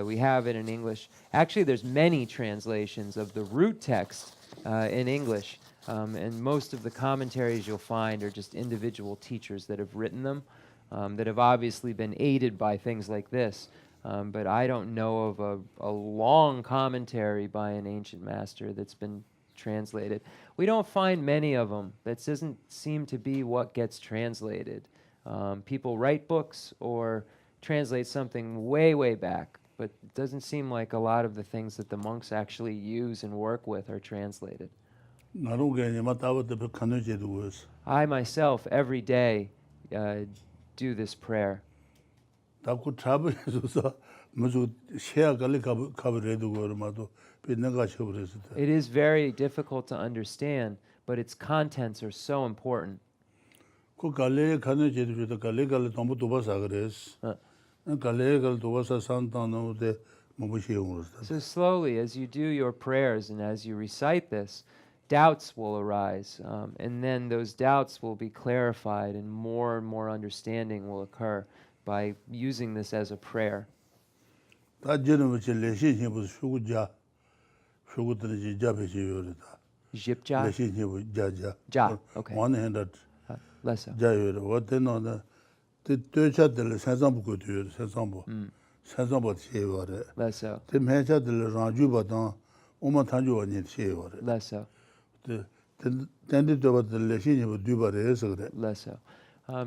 We have it in English. Actually, there's many translations of the root text in English, and most of the commentaries you'll find are just individual teachers that have written them, that have obviously been aided by things like this. But I don't know of a long commentary by an ancient master that's been translated. We don't find many of them. That doesn't seem to be what gets translated. People write books or translate something way, way back, but it doesn't seem like a lot of the things that the monks actually use and work with are translated. I myself, every day, do this prayer. It is very difficult to understand, but its contents are so important. So slowly, as you do your prayers and as you recite this, doubts will arise, and then those doubts will be clarified and more understanding will occur by using this as a prayer. Jipja? Ja, okay. Lessa. Lesso. Lesso.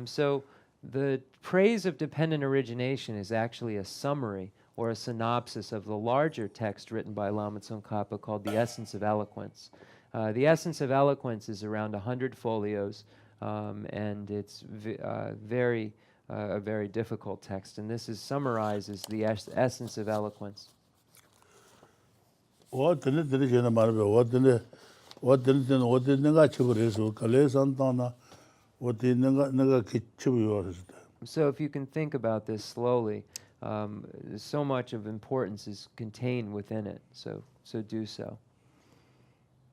So the praise of dependent origination is actually a summary or a synopsis of the larger text written by Lama Tsongkhapa called The Essence of Eloquence. The Essence of Eloquence is around 100 folios, and it's a very difficult text. And this summarizes the essence of eloquence. So if you can think about this slowly, so much of importance is contained within it. So do so.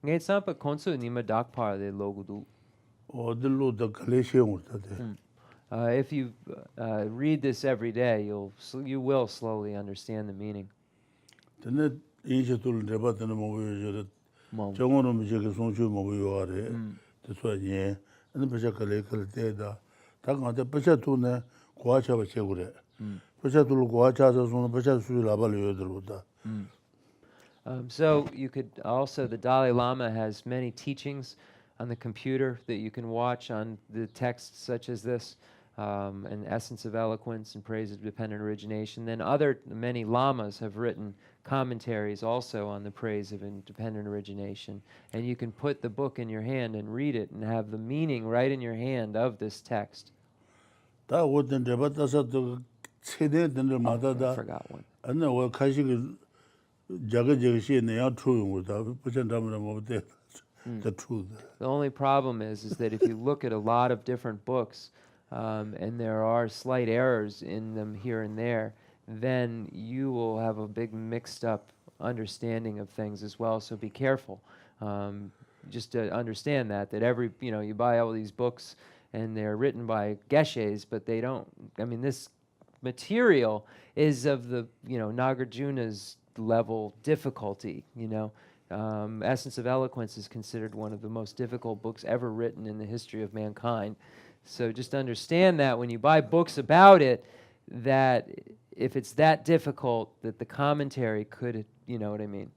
Ngay sampa konsu nima dakpar de logudu. 어들로 더 갈래시용 못하대. If you read this every day, you will slowly understand the meaning. 근데 인식을 내봤더니 뭐 저래 Mom. 정원은 저기 송주 뭐 요아래. 그래서 근데 벌써 갈래 때다. 다가한테 벌써 돈에 고아차가 제고래. 벌써 둘 고아차서 손 벌써 수를 라발려 들어다. So you could also, the Dalai Lama has many teachings on the computer that you can watch on the texts such as this, and Essence of Eloquence and Praise of Dependent Origination. Then many lamas have written commentaries also on the Praise of Independent Origination. And you can put the book in your hand and read it and have the meaning right in your hand of this text. 다 어떤 데바다서 또 세대들을 I 마다다 forgot one. 안나 와 가시그 자가저기시 내야 truth다 부천담을 못돼 the truth. The only problem is that if you look at a lot of different books, and there are slight errors in them here and there, then you will have a big mixed up understanding of things as well. So be careful. Just to understand that you buy all these books and they're written by Geshes, but they don't, this material is of the, Nagarjuna's level difficulty, Essence of Eloquence is considered one of the most difficult books ever written in the history of mankind. So just understand that when you buy books about it, that if it's that difficult, that the commentary could, you know what I mean?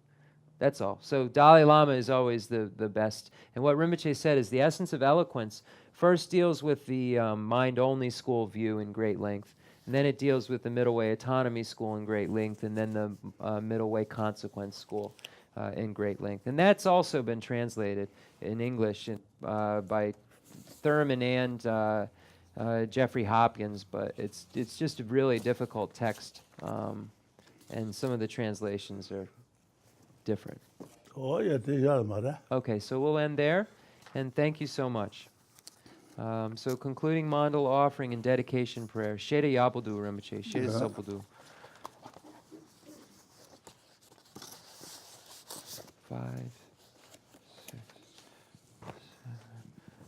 That's all. So Dalai Lama is always the best. And what Rinpoche said is the Essence of Eloquence first deals with the mind-only school view in great length, and then it deals with the middle way autonomy school in great length, and then the middle way consequence school in great length. And that's also been translated in English by Thurman and Jeffrey Hopkins, but it's just a really difficult text, and some of the translations are different. Oh, yeah, 말아. Okay, so we'll end there, and thank you so much. So concluding mandala offering and dedication prayer. Sheda Yabudu Rinpoche, Sheda Sobudu. 5, 6,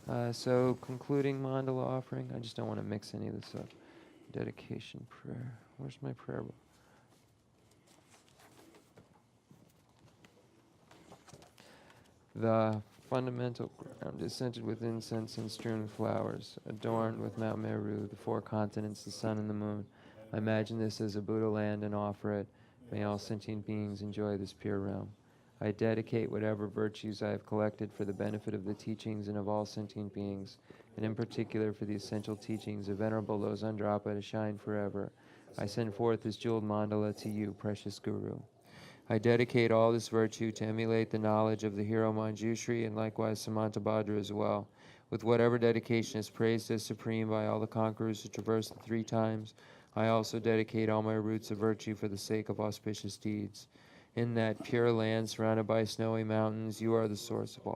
7. So concluding mandala offering. I just don't want to mix any of this up. Dedication prayer. Where's my prayer book? The fundamental ground is scented with incense and strewn flowers, adorned with Mount Meru, the 4 continents, the sun and the moon. I imagine this as a Buddha land and offer it. May all sentient beings enjoy this pure realm. I dedicate whatever virtues I have collected for the benefit of the teachings and of all sentient beings, and in particular for the essential teachings of Venerable Losang to shine forever. I send forth this jeweled mandala to you, precious Guru. I dedicate all this virtue to emulate the knowledge of the hero Manjushri and likewise Samantabhadra as well. With whatever dedication is praised as supreme by all the conquerors who traverse the 3 times, I also dedicate all my roots of virtue for the sake of auspicious deeds. In that pure land surrounded by snowy mountains, you are the source of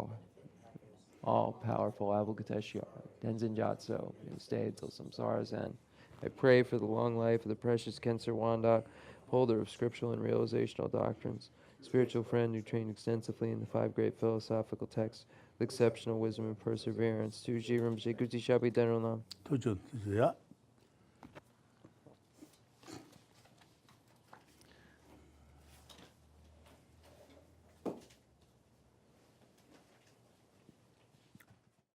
all powerful Avalokiteshvara, Tenzin Gyatso, and stay till samsara's end. I pray for the long life of the precious Khensur Rinpoche, holder of scriptural and realizational doctrines, spiritual friend who trained extensively in the 5 great philosophical texts with exceptional wisdom and perseverance. Tuji Rinpoche Kuti Shabi Denronam.